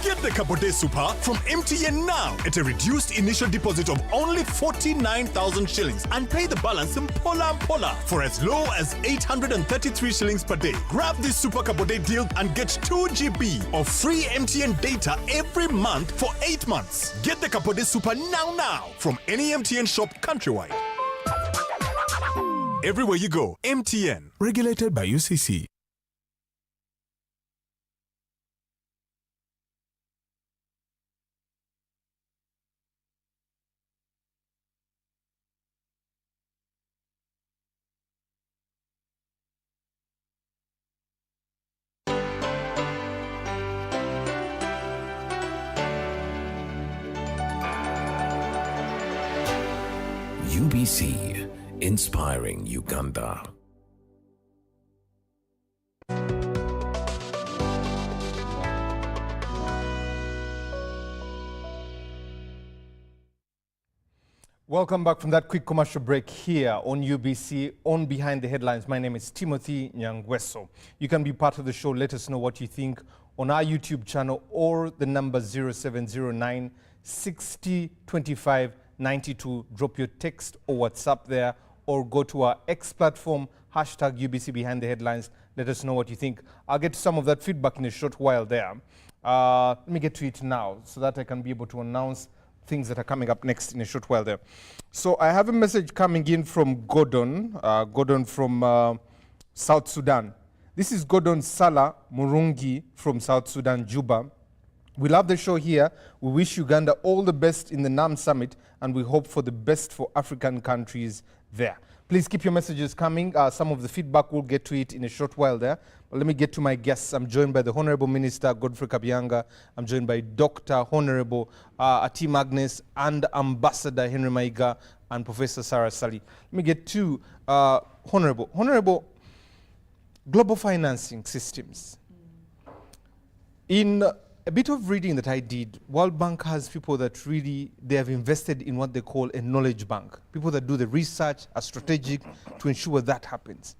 Get the Capote Super from MTN now at a reduced initial deposit of only 49,000 shillings and pay the balance in Pola for as low as 833 shillings per day. Grab this Super Capote deal and get 2 GB of free MTN data every month for 8 months. Get the Capote Super now from any MTN shop countrywide. Everywhere you go, MTN. Regulated by UCC. UBC, inspiring Uganda. Welcome back from that quick commercial break here on UBC, on Behind the Headlines. My name is Timothy Nyangweso. You can be part of the show. Let us know what you think on our YouTube channel or the number 0709 60 25 92. Drop your text or WhatsApp there, or go to our X platform, hashtag UBC Behind the Headlines. Let us know what you think. I'll get to some of that feedback in a short while there. Let me get to it now so that I can be able to announce things that are coming up next in a short while there. So I have a message coming in from Gordon, Gordon from South Sudan. This is Gordon Salah Murungi from South Sudan, Juba. We love the show here. We wish Uganda all the best in the NAM Summit, and we hope for the best for African countries there. Please keep your messages coming. Some of the feedback, we'll get to it in a short while there. But let me get to my guests. I'm joined by the Honorable Minister Godfrey Kabyanga. I'm joined by Dr. Honorable Atim Agnes and Ambassador Henry Maiga and Professor Sarah Sali. Let me get to Honorable, global financing systems. In a bit of reading that I did, World Bank has people that really, they have invested in what they call a knowledge bank. People that do the research, are strategic to ensure that happens.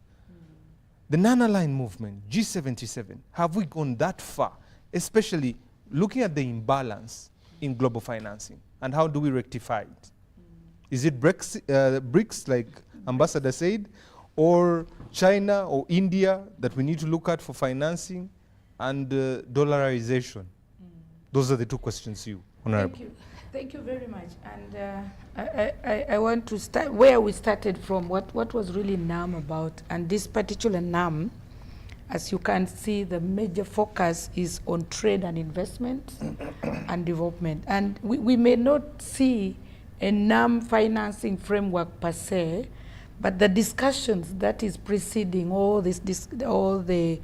The non-aligned movement, G77, have we gone that far, especially looking at the imbalance in global financing, and how do we rectify it? Is it BRICS, like Ambassador said, or China or India that we need to look at for financing, and dollarization? Those are the two questions you, Honorable. Thank you very much. And I want to start where we started from, what was really NAM about. And this particular NAM, as you can see, the major focus is on trade and investment and development. And we may not see a NAM financing framework per se, but the discussions that is preceding all the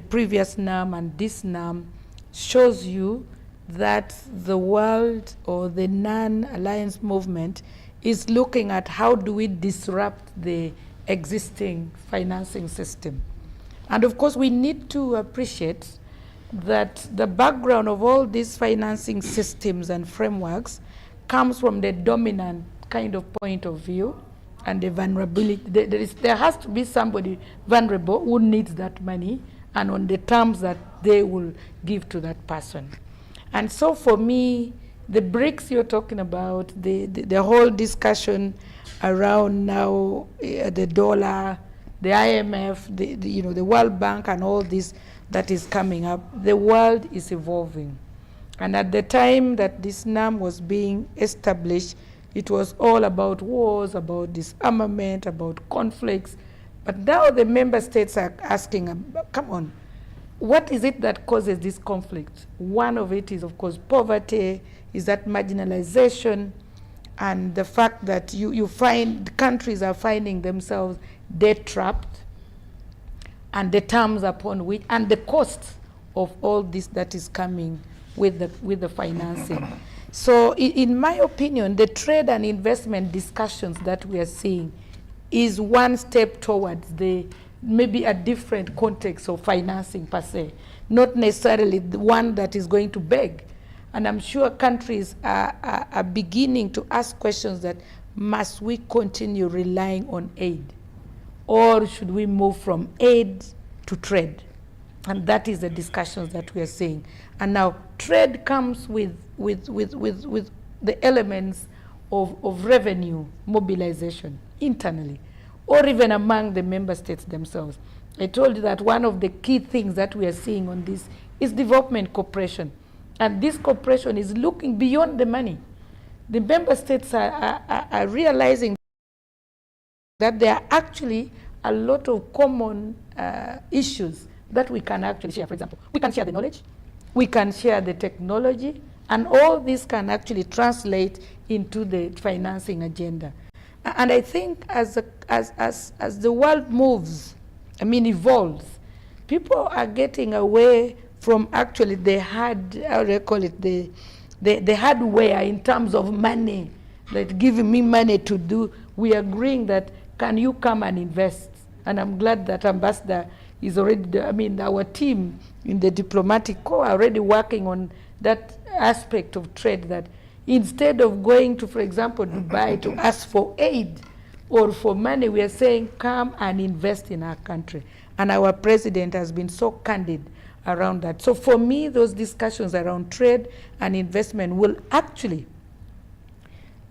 previous NAM and this NAM shows you that the world or the non-alliance movement is looking at how do we disrupt the existing financing system. And of course, we need to appreciate that the background of all these financing systems and frameworks comes from the dominant kind of point of view and the vulnerability. There has to be somebody vulnerable who needs that money and on the terms that they will give to that person. And so for me, the BRICS you're talking about, the whole discussion around now, the dollar, the IMF, the World Bank and all this that is coming up, the world is evolving. And at the time that this NAM was being established, it was all about wars, about disarmament, about conflicts. But now the member states are asking, come on, what is it that causes this conflict? One of it is, of course, poverty, is that marginalization, and the fact that you find countries are finding themselves debt-trapped, and the terms upon which, and the cost of all this that is coming with the financing. So in my opinion, the trade and investment discussions that we are seeing is one step towards maybe a different context of financing per se, not necessarily the one that is going to beg. And I'm sure countries are beginning to ask questions that, must we continue relying on aid? Or should we move from aid to trade? And that is the discussions that we are seeing. And now trade comes with the elements of revenue mobilization internally, or even among the member states themselves. I told you that one of the key things that we are seeing on this is development cooperation. And this cooperation is looking beyond the money. The member states are realizing that there are actually a lot of common issues that we can actually share. For example, we can share the knowledge, we can share the technology, and all this can actually translate into the financing agenda. And I think as the world moves, evolves, people are getting away from actually the hard, how do I call it, the hardware in terms of money, that giving me money to do. We are agreeing that, can you come and invest? And I'm glad that Ambassador is already, our team in the diplomatic corps are already working on that aspect of trade, that instead of going to, for example, Dubai to ask for aid or for money, we are saying, come and invest in our country. And our president has been so candid around that. So for me, those discussions around trade and investment will actually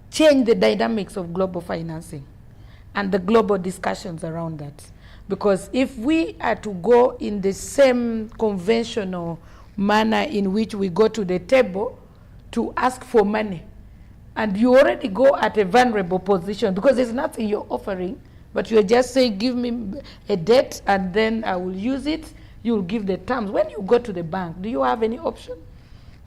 change the dynamics of global financing and the global discussions around that. Because if we are to go in the same conventional manner in which we go to the table to ask for money, and you already go at a vulnerable position because there's nothing you're offering, but you're just saying, give me a debt and then I will use it, you'll give the terms. When you go to the bank, do you have any option?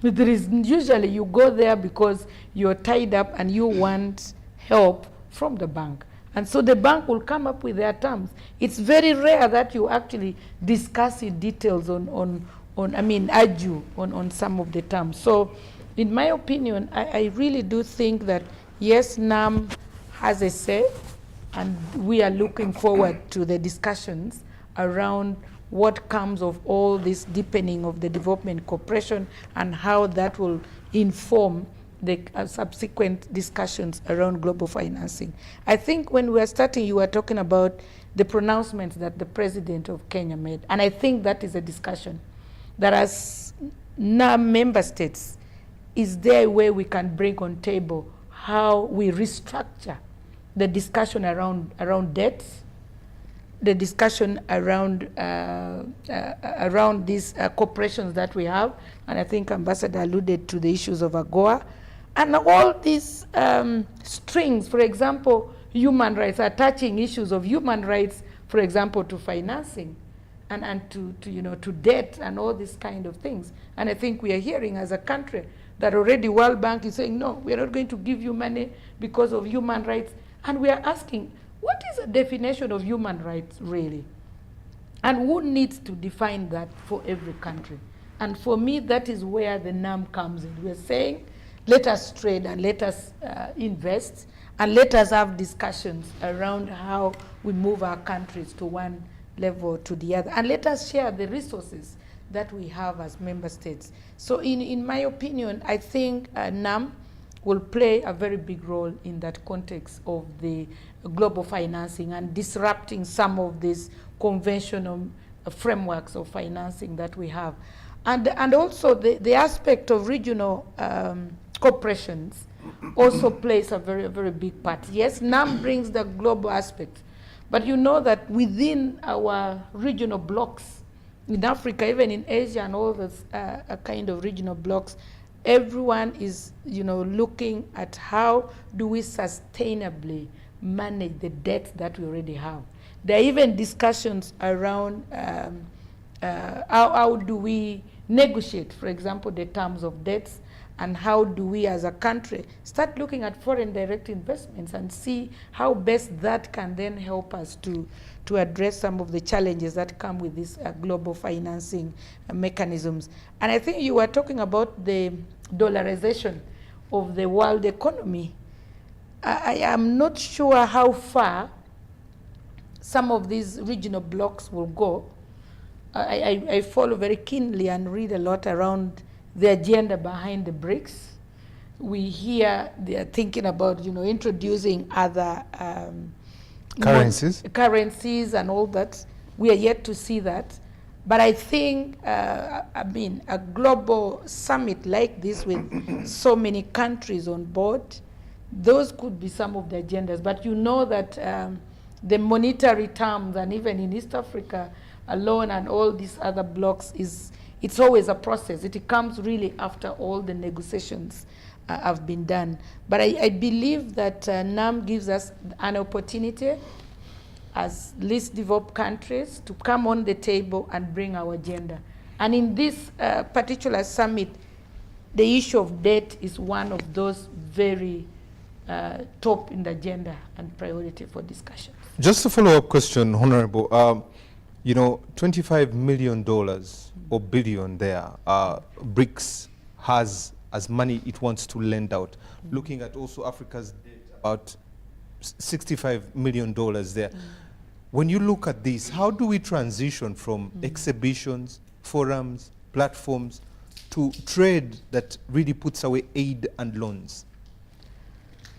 There is usually you go there because you're tied up and you want help from the bank. And so the bank will come up with their terms. It's very rare that you actually discuss in details argue on some of the terms. So in my opinion, I really do think that, yes, NAM has a say, and we are looking forward to the discussions around what comes of all this deepening of the development cooperation and how that will inform the subsequent discussions around global financing. I think when we were starting, you were talking about the pronouncements that the president of Kenya made, and I think that is a discussion that as NAM member states, is there a way we can bring on table how we restructure the discussion around debts, the discussion around these corporations that we have, and I think Ambassador alluded to the issues of AGOA, and all these strings, for example, human rights, attaching issues of human rights, for example, to financing and to debt and all these kind of things. And I think we are hearing as a country that already World Bank is saying, no, we are not going to give you money because of human rights. And we are asking, what is the definition of human rights really? And who needs to define that for every country? And for me, that is where the NAM comes in. We're saying, let us trade and let us invest, and let us have discussions around how we move our countries to one level to the other. And let us share the resources that we have as member states. So in my opinion, I think NAM will play a very big role in that context of the global financing and disrupting some of these conventional frameworks of financing that we have. And also the aspect of regional corporations also plays a very, very big part. Yes, NAM brings the global aspect, but you know that within our regional blocks, in Africa, even in Asia and all those kind of regional blocks, everyone is looking at how do we sustainably manage the debt that we already have. There are even discussions around how do we negotiate, for example, the terms of debts, and how do we as a country start looking at foreign direct investments and see how best that can then help us to address some of the challenges that come with these global financing mechanisms. And I think you were talking about the dollarization of the world economy. I am not sure how far some of these regional blocks will go. I follow very keenly and read a lot around the agenda behind the BRICS. We hear they are thinking about, introducing other currencies and all that. We are yet to see that. But I think, a global summit like this with so many countries on board, those could be some of the agendas. But you know that the monetary terms, and even in East Africa alone and all these other blocks, it's always a process. It comes really after all the negotiations have been done. But I believe that NAM gives us an opportunity as least developed countries to come on the table and bring our agenda. And in this particular summit, the issue of debt is one of those very top in the agenda and priority for discussion. Just a follow-up question, Honorable. $25 million or billion there, BRICS has as money it wants to lend out. Looking at also Africa's debt, about $65 million there. When you look at this, how do we transition from exhibitions, forums, platforms, to trade that really puts away aid and loans?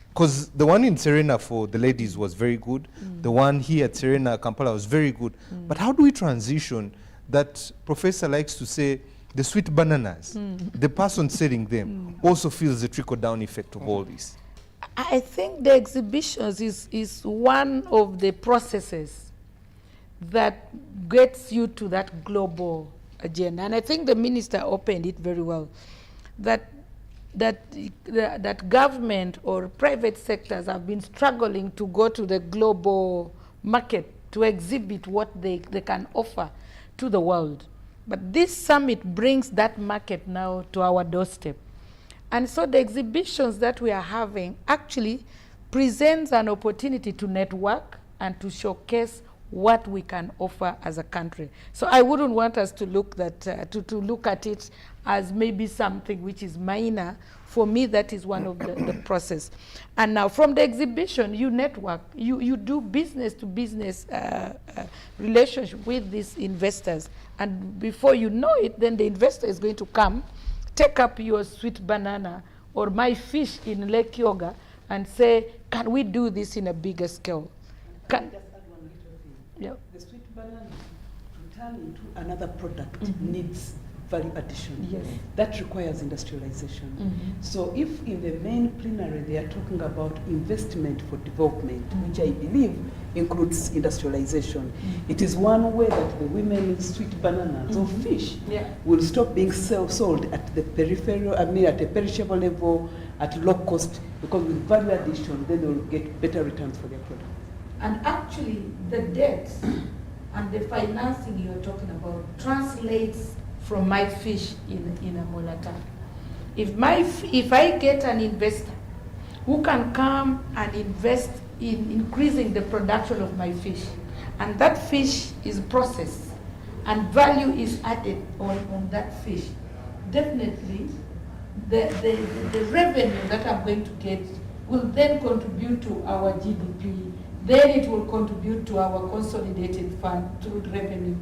Because the one in Serena for the ladies was very good. The one here at Serena, Kampala was very good. But how do we transition that Professor likes to say, the sweet bananas, the person selling them also feels the trickle-down effect of all this? I think the exhibitions is one of the processes that gets you to that global agenda. And I think the minister opened it very well, that government or private sectors have been struggling to go to the global market to exhibit what they can offer to the world. But this summit brings that market now to our doorstep. And so the exhibitions that we are having actually presents an opportunity to network and to showcase what we can offer as a country. So I wouldn't want us to look to look at it as maybe something which is minor. For me, that is one of the process. And now from the exhibition, you network, you do business to business relationship with these investors. And before you know it, then the investor is going to come, take up your sweet banana or my fish in Lake Yoga and say, can we do this in a bigger scale? Yeah. The sweet banana to turn into another product needs value addition. Yes. That requires industrialization. So if in the main plenary they are talking about investment for development, which I believe includes industrialization, it is one way that the women's sweet bananas or fish will stop being sold at the peripheral, at a perishable level, at low cost, because with value addition, then they will get better returns for their product. And actually, the debt and the financing you're talking about translates from my fish in a Molata. If I get an investor who can come and invest in increasing the production of my fish, and that fish is processed, and value is added on that fish, definitely the revenue that I'm going to get will then contribute to our GDP. Then it will contribute to our consolidated fund through revenue.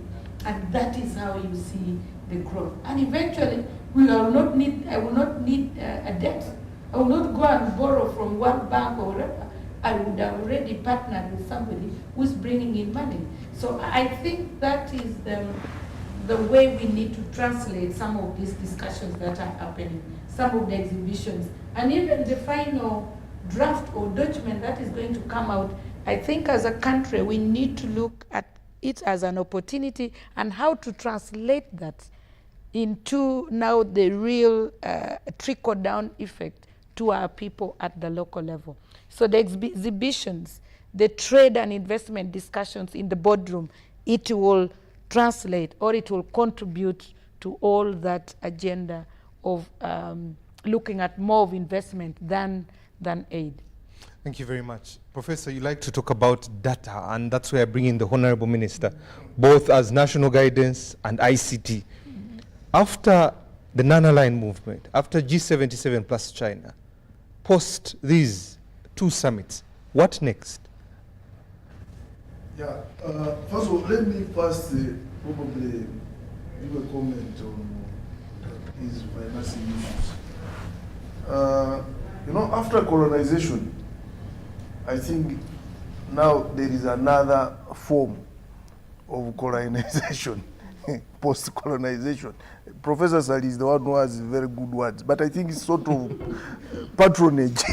And that is how you see the growth. And eventually, I will not need a debt. I will not go and borrow from one bank or whatever. I would have already partnered with somebody who's bringing in money. So I think that is the way we need to translate some of these discussions that are happening, some of the exhibitions, and even the final draft or document that is going to come out. I think as a country, we need to look at it as an opportunity and how to translate that into now the real trickle-down effect to our people at the local level. So the exhibitions, the trade and investment discussions in the boardroom, it will translate or it will contribute to all that agenda of looking at more of investment than aid. Thank you very much. Professor, you like to talk about data, and that's where I bring in the Honorable Minister, both as national guidance and ICT. After the non-aligned movement, after G77 plus China, post these two summits, what next? Yeah, first of all, let me first probably give a comment on these financing issues. After colonization, I think now there is another form of colonization, post-colonization. Professor Sali is the one who has very good words, but I think it's sort of patronage.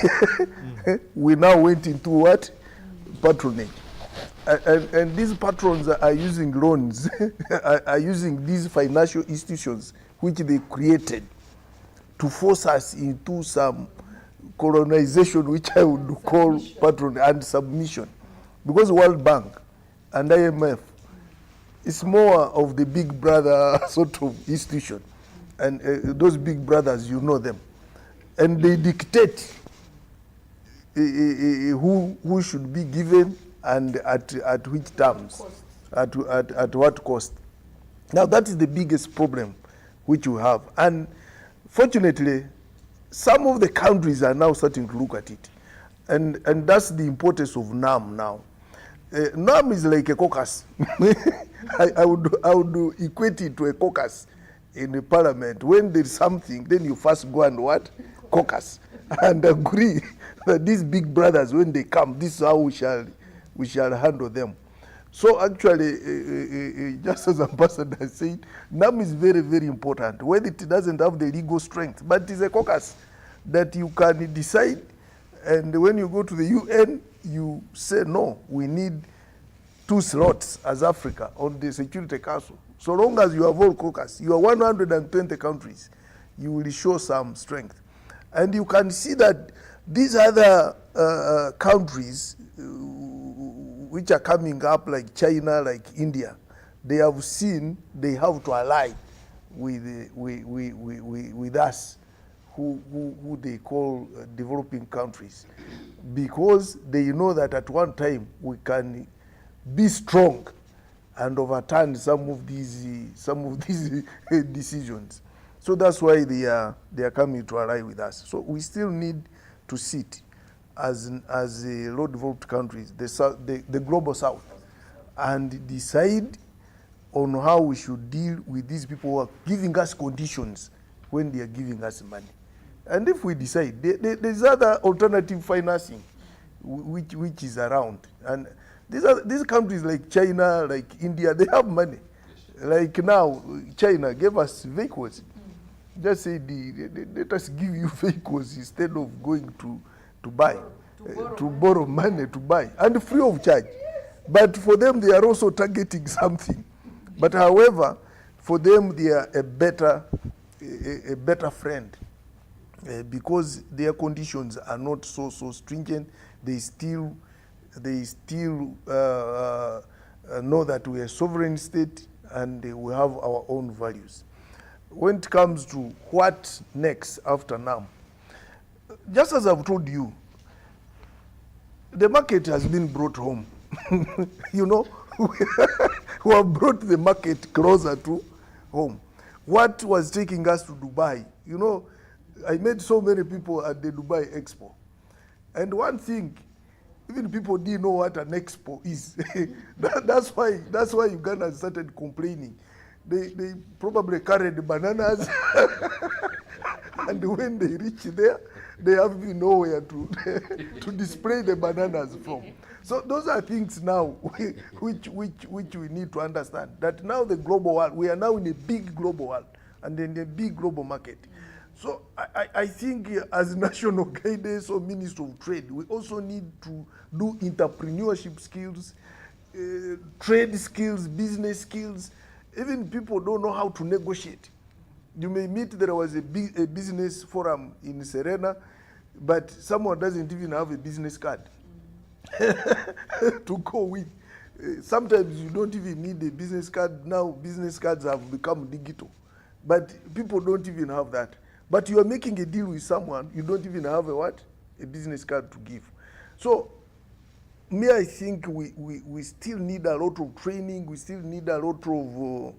We now went into what? Patronage. And these patrons are using loans, are using these financial institutions which they created to force us into some colonization, which I would call patronage and submission. Because World Bank and IMF is more of the big brother sort of institution. And those big brothers, you know them. And they dictate who should be given and at which terms, at what cost. Now that is the biggest problem which we have. And fortunately, some of the countries are now starting to look at it. And that's the importance of NAM now. NAM is like a caucus. I would equate it to a caucus in the parliament. When there's something, then you first go and what? Caucus. And agree that these big brothers, when they come, this is how we shall handle them. So actually, just as Ambassador said, NAM is very, very important. When it doesn't have the legal strength, but it's a caucus that you can decide, and when you go to the UN, you say, no, we need 2 slots as Africa on the Security Council. So long as you have all caucus, you are 120 countries, you will show some strength. And you can see that these other countries which are coming up, like China, like India, they have seen they have to ally with us who they call developing countries, because they know that at one time we can be strong and overturn some of these decisions. So that's why they are coming to ally with us. So we still need to sit as low developed countries, the global south, and decide on how we should deal with these people who are giving us conditions when they are giving us money. And if we decide, there's other alternative financing which is around. And these countries like China, like India, they have money. Like now, China gave us vehicles. Just say, let us give you vehicles instead of going to buy, to borrow money to buy, and free of charge. But for them, they are also targeting something. But however, for them, they are a better friend. Because their conditions are not so stringent, they still know that we are a sovereign state and we have our own values. When it comes to what next after NAM, just as I've told you, the market has been brought home. You know, we have brought the market closer to home. What was taking us to Dubai, you know, I met so many people at the Dubai Expo. And one thing, even people didn't know what an expo is. That's why Uganda started complaining. They probably carried bananas, and when they reach there, they have nowhere to display the bananas from. So those are things now which we need to understand, that now the global world, we are now in a big global world and in a big global market. So I think as national guidance or Minister of Trade, we also need to do entrepreneurship skills, trade skills, business skills. Even people don't know how to negotiate. You may meet, there was a business forum in Serena, but someone doesn't even have a business card to go with. Sometimes you don't even need a business card. Now business cards have become digital, but people don't even have that. But you are making a deal with someone, you don't even have a business card to give. So me, I think we still need a lot of training. We still need a lot of,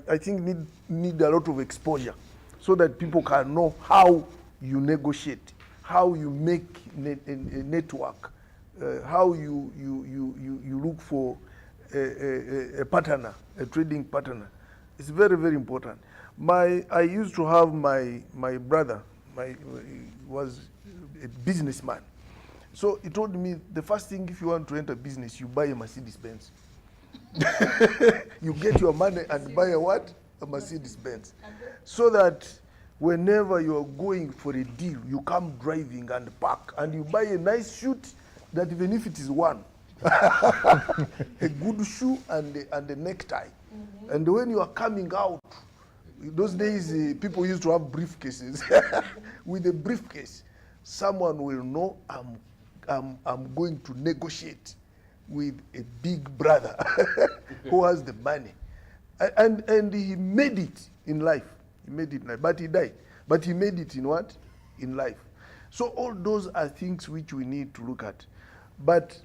I think need a lot of exposure, so that people can know how you negotiate, how you make a network, how you look for a partner, a trading partner. It's very, very important. I used to have my brother, was a businessman. So he told me, the first thing, if you want to enter business, you buy a Mercedes-Benz. You get your money and buy a Mercedes-Benz. So that whenever you are going for a deal, you come driving and park, and you buy a nice suit that even if it is one, a good shoe and a necktie. And when you are coming out, those days people used to have briefcases. With a briefcase, someone will know I'm going to negotiate with a big brother who has the money. And he made it in life. He made it in life, but he died. But he made it in what? In life. So all those are things which we need to look at. But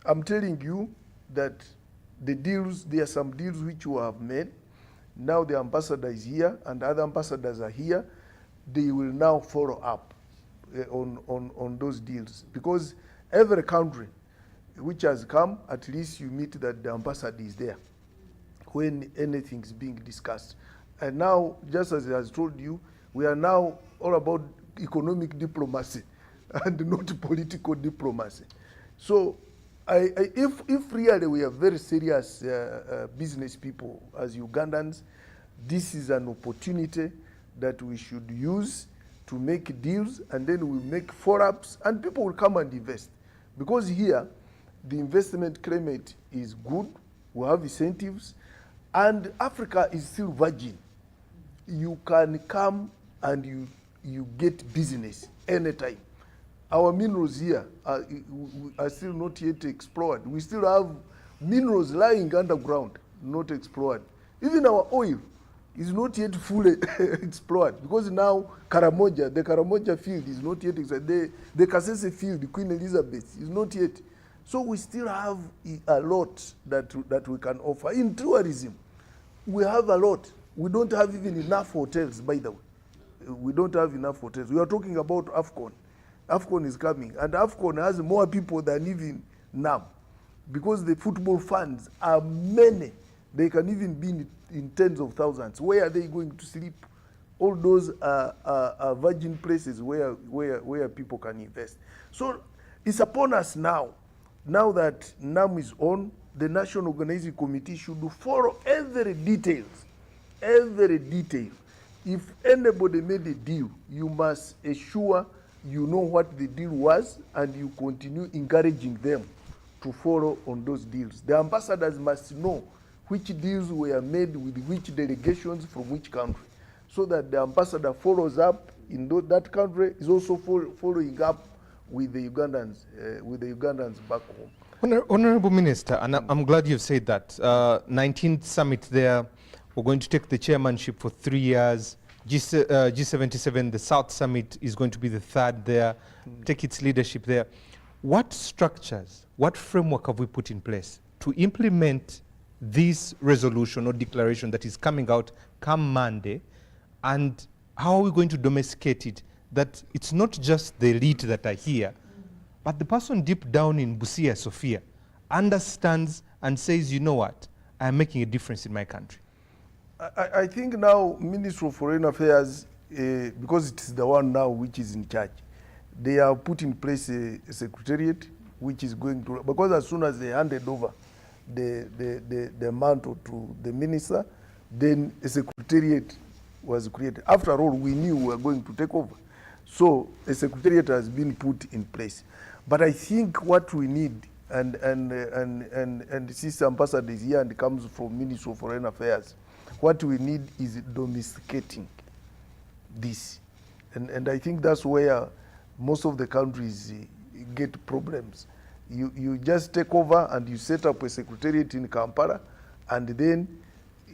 I'm telling you that the deals, there are some deals which we have made. Now the ambassador is here and other ambassadors are here. They will now follow up on those deals, because every country which has come, at least you meet that the ambassador is there when anything is being discussed. And now, just as I has told you, we are now all about economic diplomacy and not political diplomacy. So if really we are very serious business people as Ugandans, this is an opportunity that we should use to make deals, and then we make follow-ups, and people will come and invest. Because here, the investment climate is good, we have incentives, and Africa is still virgin. You can come and you get business anytime. Our minerals here are still not yet explored. We still have minerals lying underground, not explored. Even our oil, is not yet fully explored, because now the Karamoja field is not yet explored. The Kasese field, Queen Elizabeth, is not yet. So we still have a lot that we can offer. In tourism, we have a lot. We don't have even enough hotels, by the way. We don't have enough hotels. We are talking about AFCON. AFCON is coming, and AFCON has more people than even NAM, because the football fans are many. They can even be in tens of thousands. Where are they going to sleep? All those are virgin places where people can invest. So it's upon us now that NAM is on, the National Organizing Committee should follow every detail. If anybody made a deal, you must assure you know what the deal was, and you continue encouraging them to follow on those deals. The ambassadors must know which deals were made with which delegations from which country, so that the ambassador follows up in that country, is also following up with the Ugandans back home. Honorable Minister, and I'm glad you've said that. 19th summit there, we're going to take the chairmanship for 3 years. G77, the South Summit, is going to be the third there, take its leadership there. What structures, what framework have we put in place to implement this resolution or declaration that is coming out come Monday, and how are we going to domesticate it, that it's not just the elite that are here, but the person deep down in Busia, Sophia, understands and says, you know what, I'm making a difference in my country? I think now Ministry of Foreign Affairs, because it is the one now which is in charge, they have put in place a secretariat which is going to, because as soon as they handed over the mantle to the minister, then a secretariat was created. After all, we knew we were going to take over. So a secretariat has been put in place. But I think what we need, and Sister Ambassador is here and comes from Ministry of Foreign Affairs, what we need is domesticating this. And I think that's where most of the countries get problems. You just take over and you set up a secretariat in Kampala, and then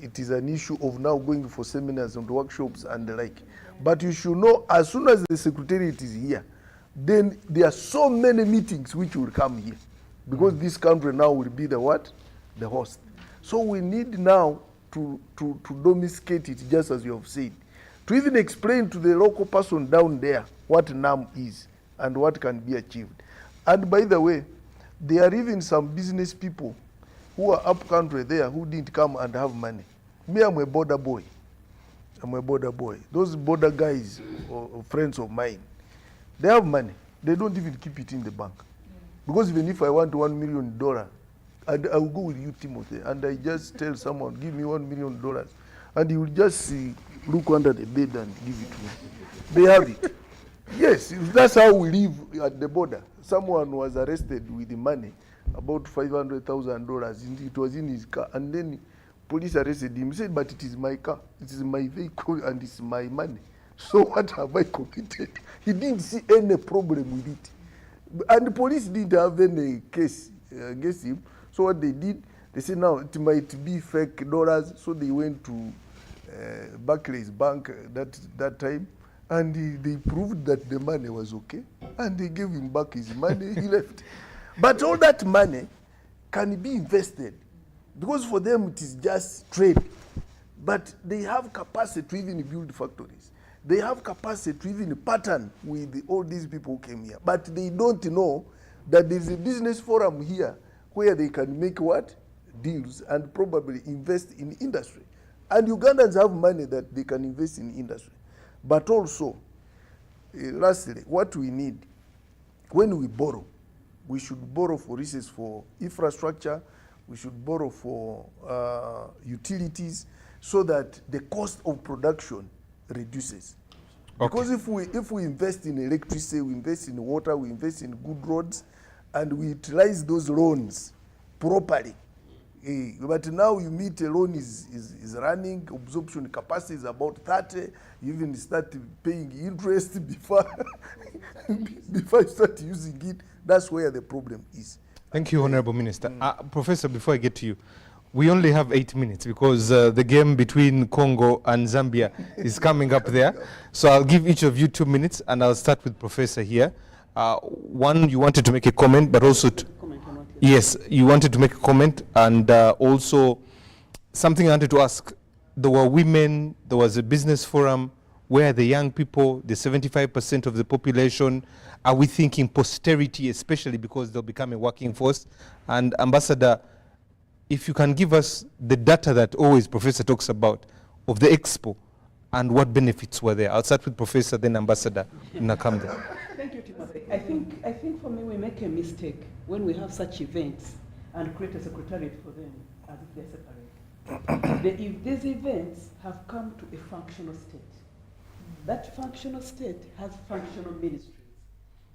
it is an issue of now going for seminars and workshops and the like. But you should know, as soon as the secretariat is here, then there are so many meetings which will come here, because this country now will be the what? The host. So we need now to domesticate it, just as you have said, to even explain to the local person down there what NAM is and what can be achieved. And by the way, there are even some business people who are up country there who didn't come and have money. Me, I'm a border boy. Those border guys or friends of mine, they have money. They don't even keep it in the bank. Because even if I want $1 million, I will go with you, Timothy, and I just tell someone, give me $1 million, and he will just look under the bed and give it to me. They have it. Yes, that's how we live at the border. Someone was arrested with the money, about $500,000. It was in his car, and then police arrested him. He said, but it is my car, it is my vehicle, and it's my money. So what have I committed? He didn't see any problem with it. And the police didn't have any case against him. So what they did, they said, now it might be fake dollars. So they went to Barclays Bank that time, and they proved that the money was okay, and they gave him back his money. He left. But all that money can be invested, because for them it is just trade. But they have capacity to even build factories. They have capacity to even pattern with all these people who came here. But they don't know that there is a business forum here where they can make what? Deals and probably invest in industry. And Ugandans have money that they can invest in industry. But also, lastly, what we need, when we borrow, we should borrow, for instance, for infrastructure, we should borrow for utilities, so that the cost of production reduces. Okay. Because if we invest in electricity, we invest in water, we invest in good roads, and we utilize those loans properly. But now you meet a loan is running, absorption capacity is about 30, you even start paying interest before you start using it. That's where the problem is. Thank you, Honorable Minister. Professor, before I get to you, We only have 8 minutes because the game between Congo and Zambia is coming up there. So I'll give each of you 2 minutes, and I'll start with Professor here. One, you wanted to make a comment, but also... Yes, you wanted to make a comment, and also something I wanted to ask. There were women, there was a business forum. Where are the young people, the 75% of the population? Are we thinking posterity, especially because they'll become a working force? And Ambassador, if you can give us the data that always Professor talks about of the expo and what benefits were there. I'll start with Professor, then Ambassador Nakamda. Thank you, Timothy. I think for me we make a mistake when we have such events and create a secretariat for them as if they're separate. If these events have come to a functional state, that functional state has functional ministries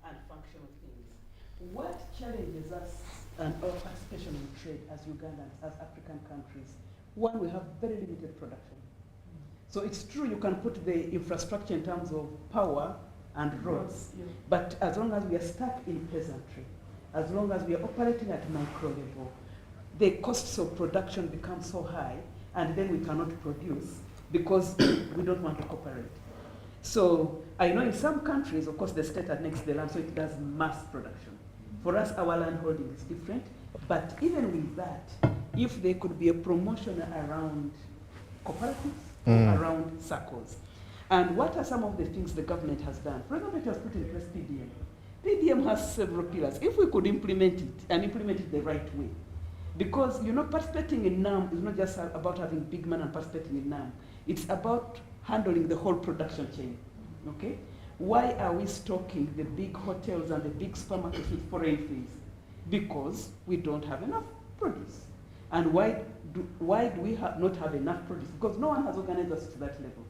and functional things. What challenges us and our participation in trade as Ugandans, as African countries? One, we have very limited production. So it's true you can put the infrastructure in terms of power and roads, but as long as we are stuck in peasantry, as long as we are operating at micro level, the costs of production become so high, and then we cannot produce because we don't want to cooperate. So I know in some countries, of course, the state annexes the land, so it does mass production. For us, our land holding is different, but even with that, if there could be a promotion around cooperatives, around circles. And what are some of the things the government has done? For example, it has put in place PDM. PDM has several pillars. If we could implement it, and implement it the right way, because, you know, participating in NAM is not just about having big money and participating in NAM. It's about handling the whole production chain, okay? Why are we stocking the big hotels and the big supermarkets with foreign fees? Because we don't have enough produce. And why do we not have enough produce? Because no one has organized us to that level.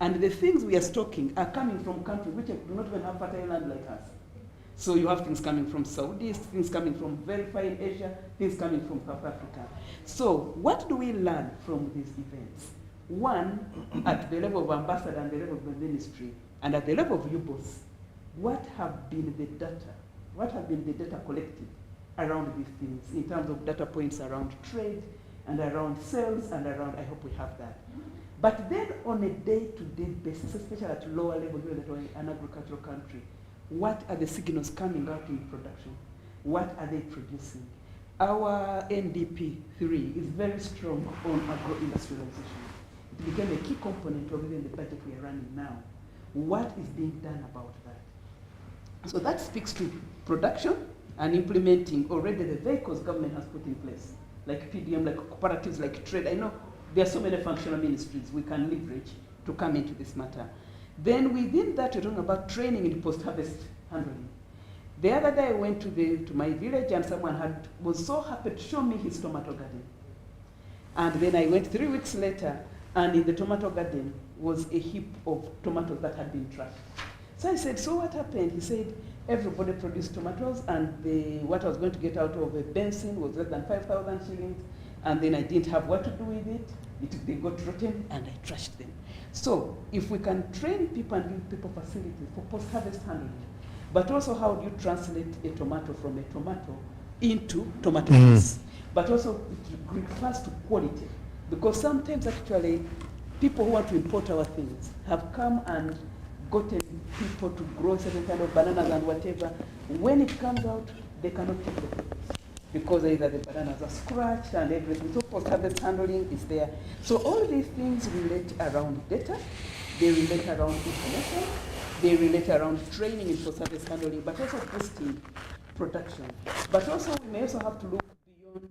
And the things we are stocking are coming from countries which do not even have fertile land like us. So you have things coming from Saudi, things coming from very far in Asia, things coming from South Africa. So what do we learn from these events? One, at the level of ambassador and the level of the ministry, and at the level of UBOS, what have been the data? What have been the data collected around these things in terms of data points around trade and around sales and around, I hope we have that. But then on a day-to-day basis, especially at lower level, given that we're an agricultural country, what are the signals coming out in production? What are they producing? Our NDP 3 is very strong on agro-industrialization. It became a key component of even the budget we are running now. What is being done about that? So that speaks to production and implementing already the vehicles government has put in place, like PDM, like cooperatives, like trade. I know there are so many functional ministries we can leverage to come into this matter. Then within that, we're talking about training in post-harvest handling. The other day I went to my village and someone was so happy to show me his tomato garden. And then I went 3 weeks later, and in the tomato garden was a heap of tomatoes that had been trashed. So I said, so what happened? He said, everybody produced tomatoes, and what I was going to get out of a Benson was less than 5,000 shillings, and then I didn't have what to do with it. They got rotten, and I trashed them. So if we can train people and give people facilities for post-harvest handling, but also how do you translate a tomato from a tomato into tomato juice? But also it refers to quality. Because sometimes actually people who want to import our things have come and gotten people to grow certain kind of bananas and whatever. When it comes out, they cannot take the produce because either the bananas are scratched and everything. So post-harvest handling is there. So all these things relate around data, they relate around information, they relate around training in post-harvest handling, but also boosting production. But also we may also have to look beyond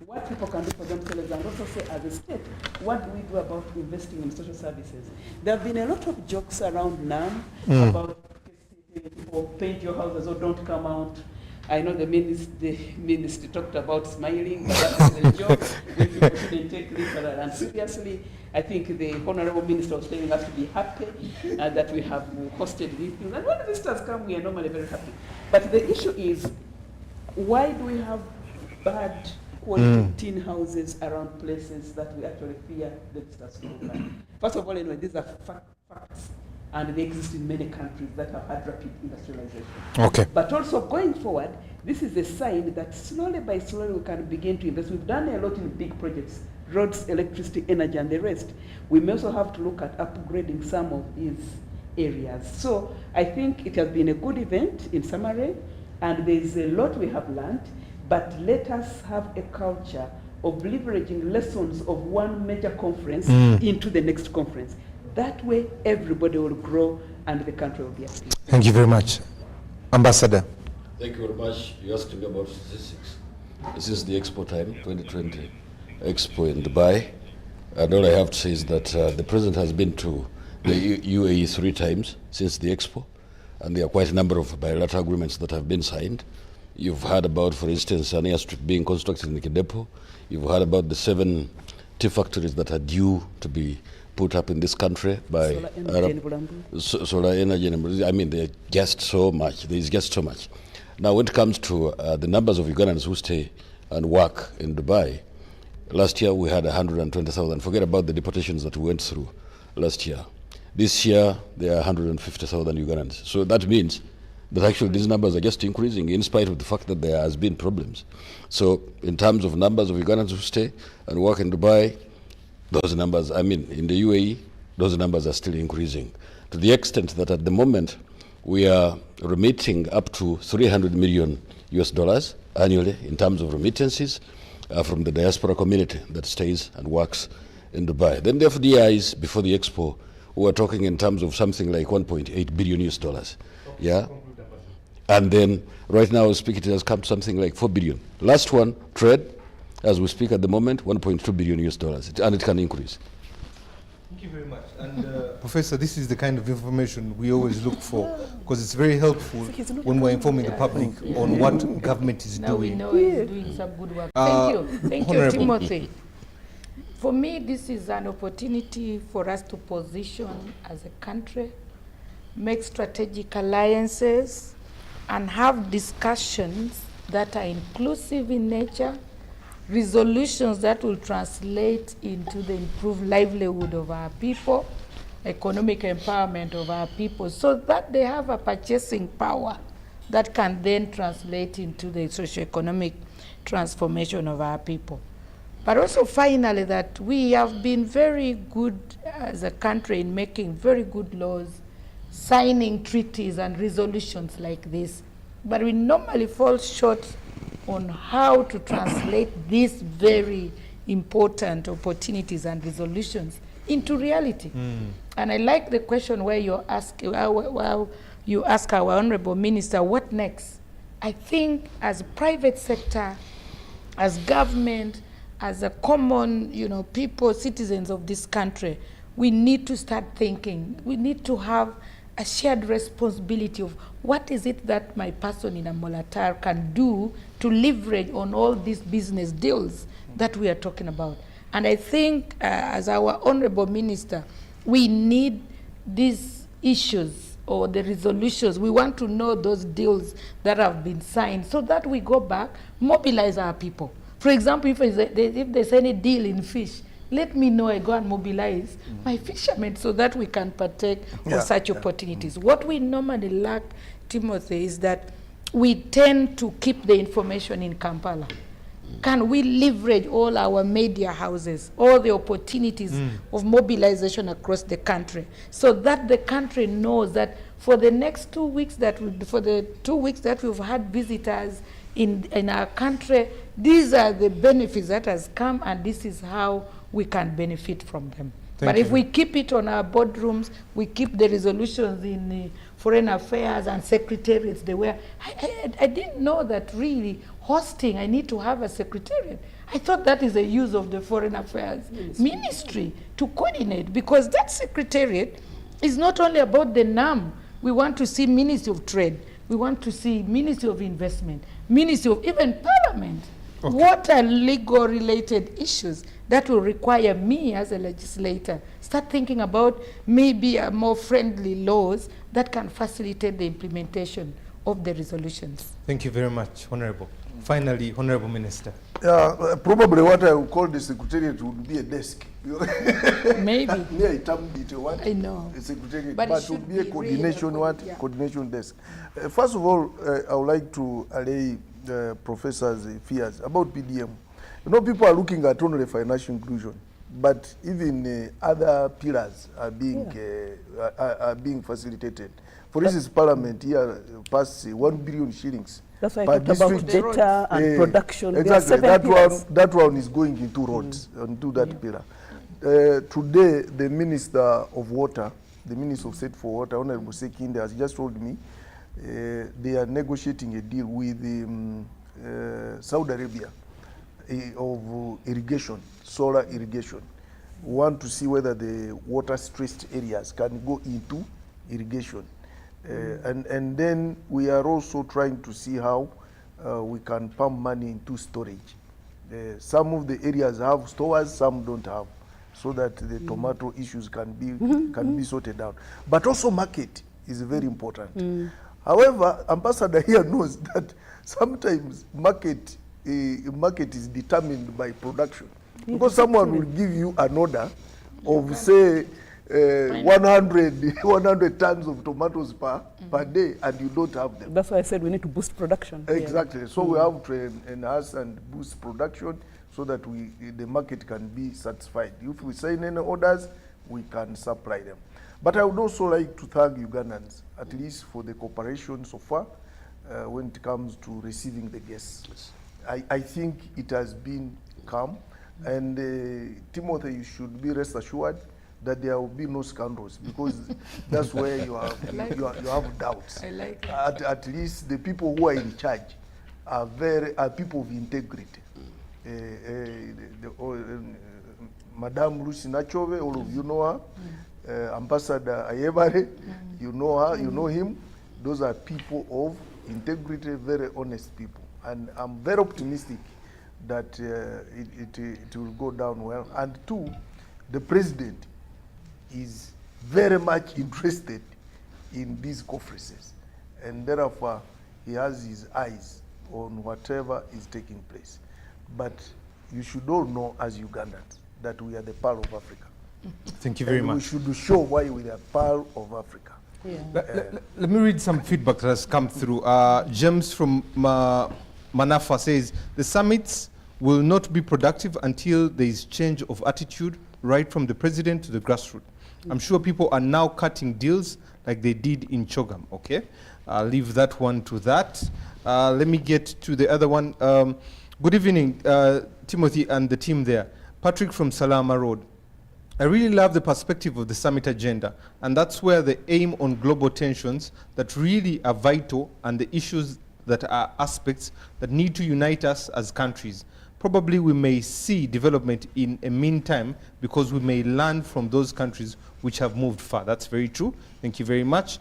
what people can do for themselves and also say as a state, what do we do about investing in social services? There have been a lot of jokes around NAM about people paint your houses or don't come out. I know the minister talked about smiling, but that was a joke. People shouldn't take literal and seriously. I think the Honorable Minister was telling us to be happy that we have hosted these things. And when visitors come, we are normally very happy. But the issue is, why do we have bad quality tin houses around places that we actually fear the visitors to come? First of all, anyway, these are facts. and they exist in many countries that have had rapid industrialization. Okay. But also going forward, this is a sign that slowly by slowly we can begin to invest. We've done a lot in big projects, roads, electricity, energy, and the rest. We may also have to look at upgrading some of these areas. So I think it has been a good event in summary, and there's a lot we have learned, but let us have a culture of leveraging lessons of one major conference into the next conference. That way, everybody will grow and the country will be at peace. Thank you very much. Ambassador. Thank you very much. You asked me about statistics. This is the Expo time, 2020 Expo in Dubai. And all I have to say is that the President has been to the UAE 3 times since the Expo, and there are quite a number of bilateral agreements that have been signed. You've heard about, for instance, an airstrip being constructed in Kidepo. You've heard about the 7 tea factories that are due to be put up in this country by solar energy. I mean, there's just so much. Now, when it comes to the numbers of Ugandans who stay and work in Dubai, last year we had 120,000. Forget about the deportations that we went through last year. This year, there are 150,000 Ugandans. So that means that actually these numbers are just increasing in spite of the fact that there has been problems. So in terms of numbers of Ugandans who stay and work in Dubai, those numbers, I mean, in the UAE, those numbers are still increasing to the extent that at the moment we are remitting up to $300 million annually in terms of remittances from the diaspora community that stays and works in Dubai. Then the FDIs before the Expo, we were talking in terms of something like $1.8 billion. Okay, yeah. And then right now, it has come to something like $4 billion. Last one, trade, as we speak at the moment, $1.2 billion, and it can increase. Thank you very much. And Professor, this is the kind of information we always look for, because it's very helpful when we're informing the public on what government is now doing. We know it's doing some good work. Thank you, Timothy. For me, this is an opportunity for us to position as a country, make strategic alliances, and have discussions that are inclusive in nature, resolutions that will translate into the improved livelihood of our people, economic empowerment of our people, so that they have a purchasing power that can then translate into the socioeconomic transformation of our people. But also finally that we have been very good as a country in making very good laws, signing treaties and resolutions like this, but we normally fall short on how to translate these very important opportunities and resolutions into reality. And I like the question where you ask our Honorable Minister, what next? I think as private sector, as government, as a common, people, citizens of this country, we need to start thinking. We need to have a shared responsibility of what is it that my person in Amolatar can do to leverage on all these business deals that we are talking about. And I think as our Honorable Minister, we need these issues or the resolutions. We want to know those deals that have been signed so that we go back, mobilize our people. For example, if there's any deal in fish, let me know, I go and mobilize my fishermen so that we can partake of such opportunities. What we normally lack, Timothy, is that we tend to keep the information in Kampala. Can we leverage all our media houses, all the opportunities of mobilization across the country, so that the country knows that for the next 2 weeks for the 2 weeks that we've had visitors in our country, these are the benefits that has come, and this is how we can benefit from them. But if we keep it on our boardrooms, we keep the resolutions in the foreign affairs and secretariats, I didn't know that really hosting, I need to have a secretariat. I thought that is a use of the foreign affairs ministry to coordinate, because that secretariat is not only about the NAM. We want to see Ministry of Trade. We want to see Ministry of Investment, Ministry of even Parliament. Okay. What are legal related issues that will require me as a legislator start thinking about maybe more friendly laws that can facilitate the implementation of the resolutions. Thank you very much, Honorable. Finally, Honorable Minister. Probably what I would call the secretariat would be a desk. Maybe. Me, I termed it what? I know. A secretariat, But but it it would should be a be coordination, really what? yeah. Coordination desk. First of all, I would like to allay the professor's fears about PDM. You know, people are looking at only financial inclusion, but even other pillars are being are being facilitated. For instance, Parliament here passed 1 billion shillings. That's why I per talked about district. data and production. There are Exactly. 7 pillars. That one is going into roads, into that pillar. Today, the Minister of Water, the Minister of State for Water, Honorable Sekinde, has just told me they are negotiating a deal with Saudi Arabia of irrigation, solar irrigation. We want to see whether the water-stressed areas can go into irrigation. And then we are also trying to see how we can pump money into storage. Some of the areas have stores, some don't have, so that the tomato issues can be sorted out. But also market is very important. However, Ambassador here knows that sometimes market is determined by production. Because someone will give you an order of, say, 100 tons of tomatoes per day, and you don't have them. That's why I said we need to boost production. Exactly. So we have to enhance and boost production so that the market can be satisfied. If we sign any orders, we can supply them. But I would also like to thank Ugandans, at least for the cooperation so far when it comes to receiving the guests. I think it has been calm, and Timothy, you should be rest assured that there will be no scandals, because that's where you have doubts. I like that. At least the people who are in charge are people of integrity. Madame Lucy Nachove, all of you know her. Ambassador Ayebare, you know her, you know him. Those are people of integrity, very honest people. And I'm very optimistic that it will go down well. And two, the president is very much interested in these conferences, and therefore he has his eyes on whatever is taking place. But you should all know as Ugandans that we are the pearl of Africa. Thank you very much. We should show why we are pearl of Africa. Let me read some feedback that has come through. James from Manafa says, the summits will not be productive until there is change of attitude right from the president to the grassroots. I'm sure people are now cutting deals like they did in Chogam. Okay, I'll leave that one to that. Let me get to the other one. Good evening, Timothy and the team there. Patrick from Salama Road. I really love the perspective of the summit agenda, and that's where the aim on global tensions that really are vital and the issues that are aspects that need to unite us as countries. Probably we may see development in a meantime because we may learn from those countries which have moved far. That's very true. Thank you very much.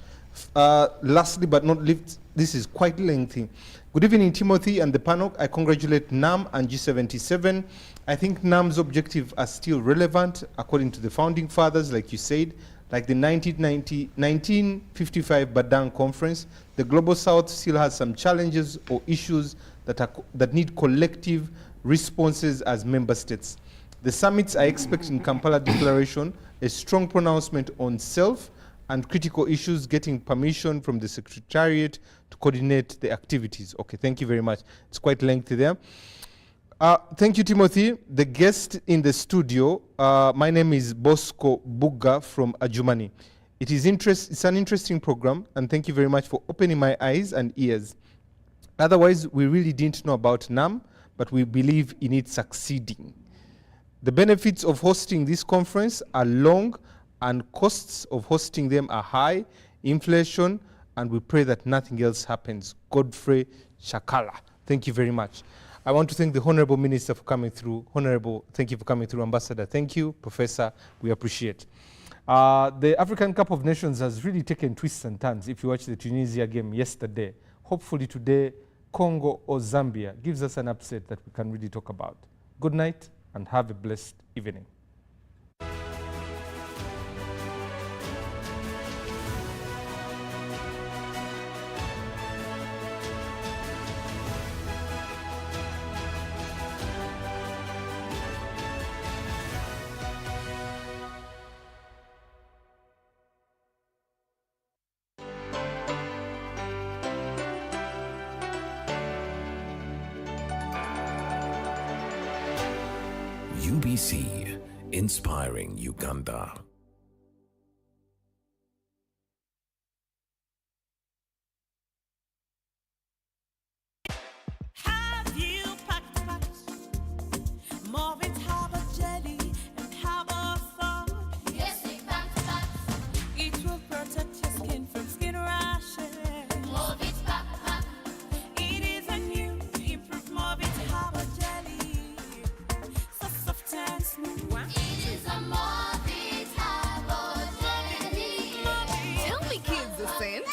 Lastly but not least, this is quite lengthy. Good evening, Timothy and the panel. I congratulate NAM and G77. I think NAM's objectives are still relevant according to the founding fathers, like you said, like the 1955 Badang Conference. The Global South still has some challenges or issues that need collective responses as member states. The summits I expect in Kampala Declaration, a strong pronouncement on self and critical issues, getting permission from the Secretariat to coordinate the activities. Okay, thank you very much. It's quite lengthy there. Thank you, Timothy. The guest in the studio, my name is Bosco Buga from Ajumani. It's an interesting program, and thank you very much for opening my eyes and ears. Otherwise, we really didn't know about NAM, but we believe in it succeeding. The benefits of hosting this conference are long, and costs of hosting them are high, inflation, and we pray that nothing else happens. Godfrey Chakala. Thank you very much. I want to thank the Honorable Minister for coming through. Honorable, thank you for coming through. Ambassador, thank you. Professor, we appreciate. The African Cup of Nations has really taken twists and turns. If you watch the Tunisia game yesterday, hopefully today, Congo or Zambia gives us an upset that we can really talk about. Good night and have a blessed evening. UBC, inspiring Uganda. Have you packed Marvin's Harbour jelly and Harbour Thought? Yes, we packed. It will protect your skin from skin rashes. Marvin's pack. It is a new improved Marvin's Harbour jelly. So soft and smooth. It is a Marvin's Harbour jelly. Tell me, kids, the scent.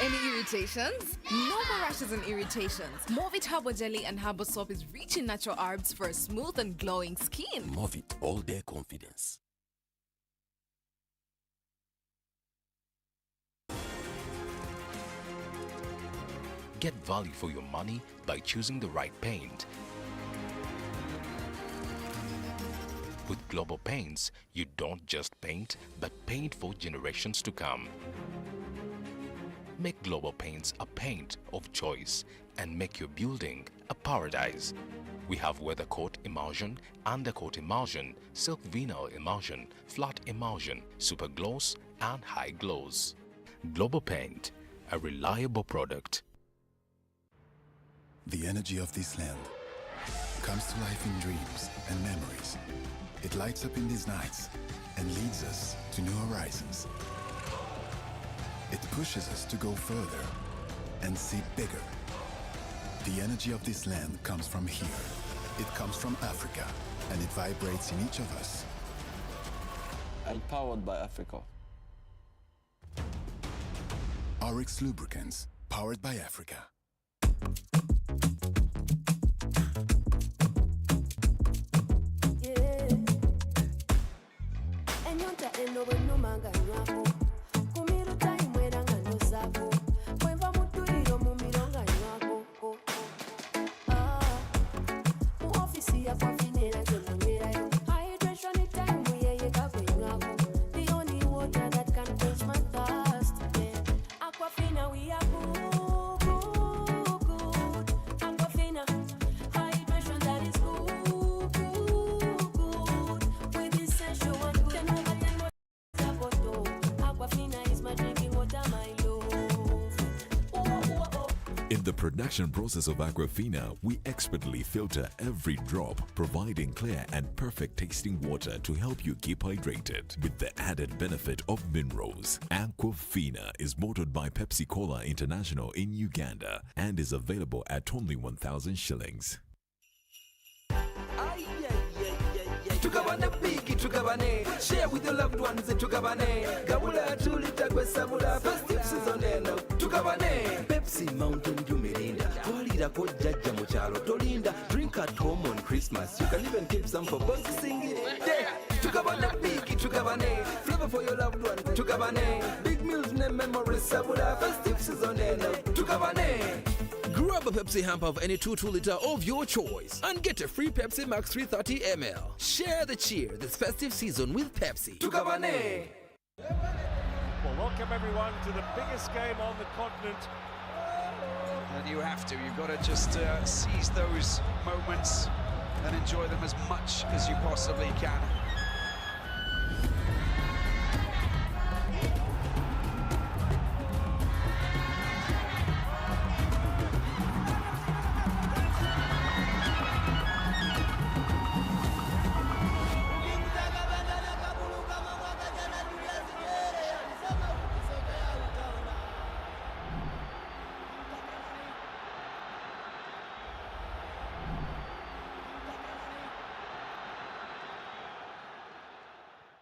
Any irritations? No more rashes and irritations. Movit Herbal Jelly and Herbal Soap is rich in natural herbs for a smooth and glowing skin. Movit all day confidence. Get value for your money by choosing the right paint. With Global Paints, you don't just paint, but paint for generations to come. Make Global Paints a paint of choice and make your building a paradise. We have weather coat emulsion, undercoat emulsion, silk vinyl emulsion, flat emulsion, super gloss and high gloss. Global Paint, a reliable product. The energy of this land comes to life in dreams and memories. It lights up in these nights and leads us to new horizons. It pushes us to go further and see bigger. The energy of this land comes from here. It comes from Africa, and it vibrates in each of us. Empowered by Africa. Oryx Lubricants, powered by Africa. In the production process of Aquafina, we expertly filter every drop, providing clear and perfect tasting water to help you keep hydrated with the added benefit of minerals. Aquafina is bottled by Pepsi Cola International in Uganda and is available at only 1,000 shillings. Tugabane bigi tugabane, share with your loved ones tugabane. Gabula 2 liter gwesabula, festive season eno tugabane. Pepsi Mountain Dew Mirinda, twalira ko jajja mu kyalo tolinda. Drink at home on Christmas, you can even keep some for Boxing Day. Tugabane bigi tugabane, flavor for your loved ones tugabane. Big meals ne memories sabula, festive season eno tugabane. Grab a Pepsi hamper of any 2 liter of your choice and get a free Pepsi Max 330 ml. Share the cheer this festive season with Pepsi. Tugabane! Well, welcome everyone to the biggest game on the continent. And you have to. You've got to just seize those moments and enjoy them as much as you possibly can.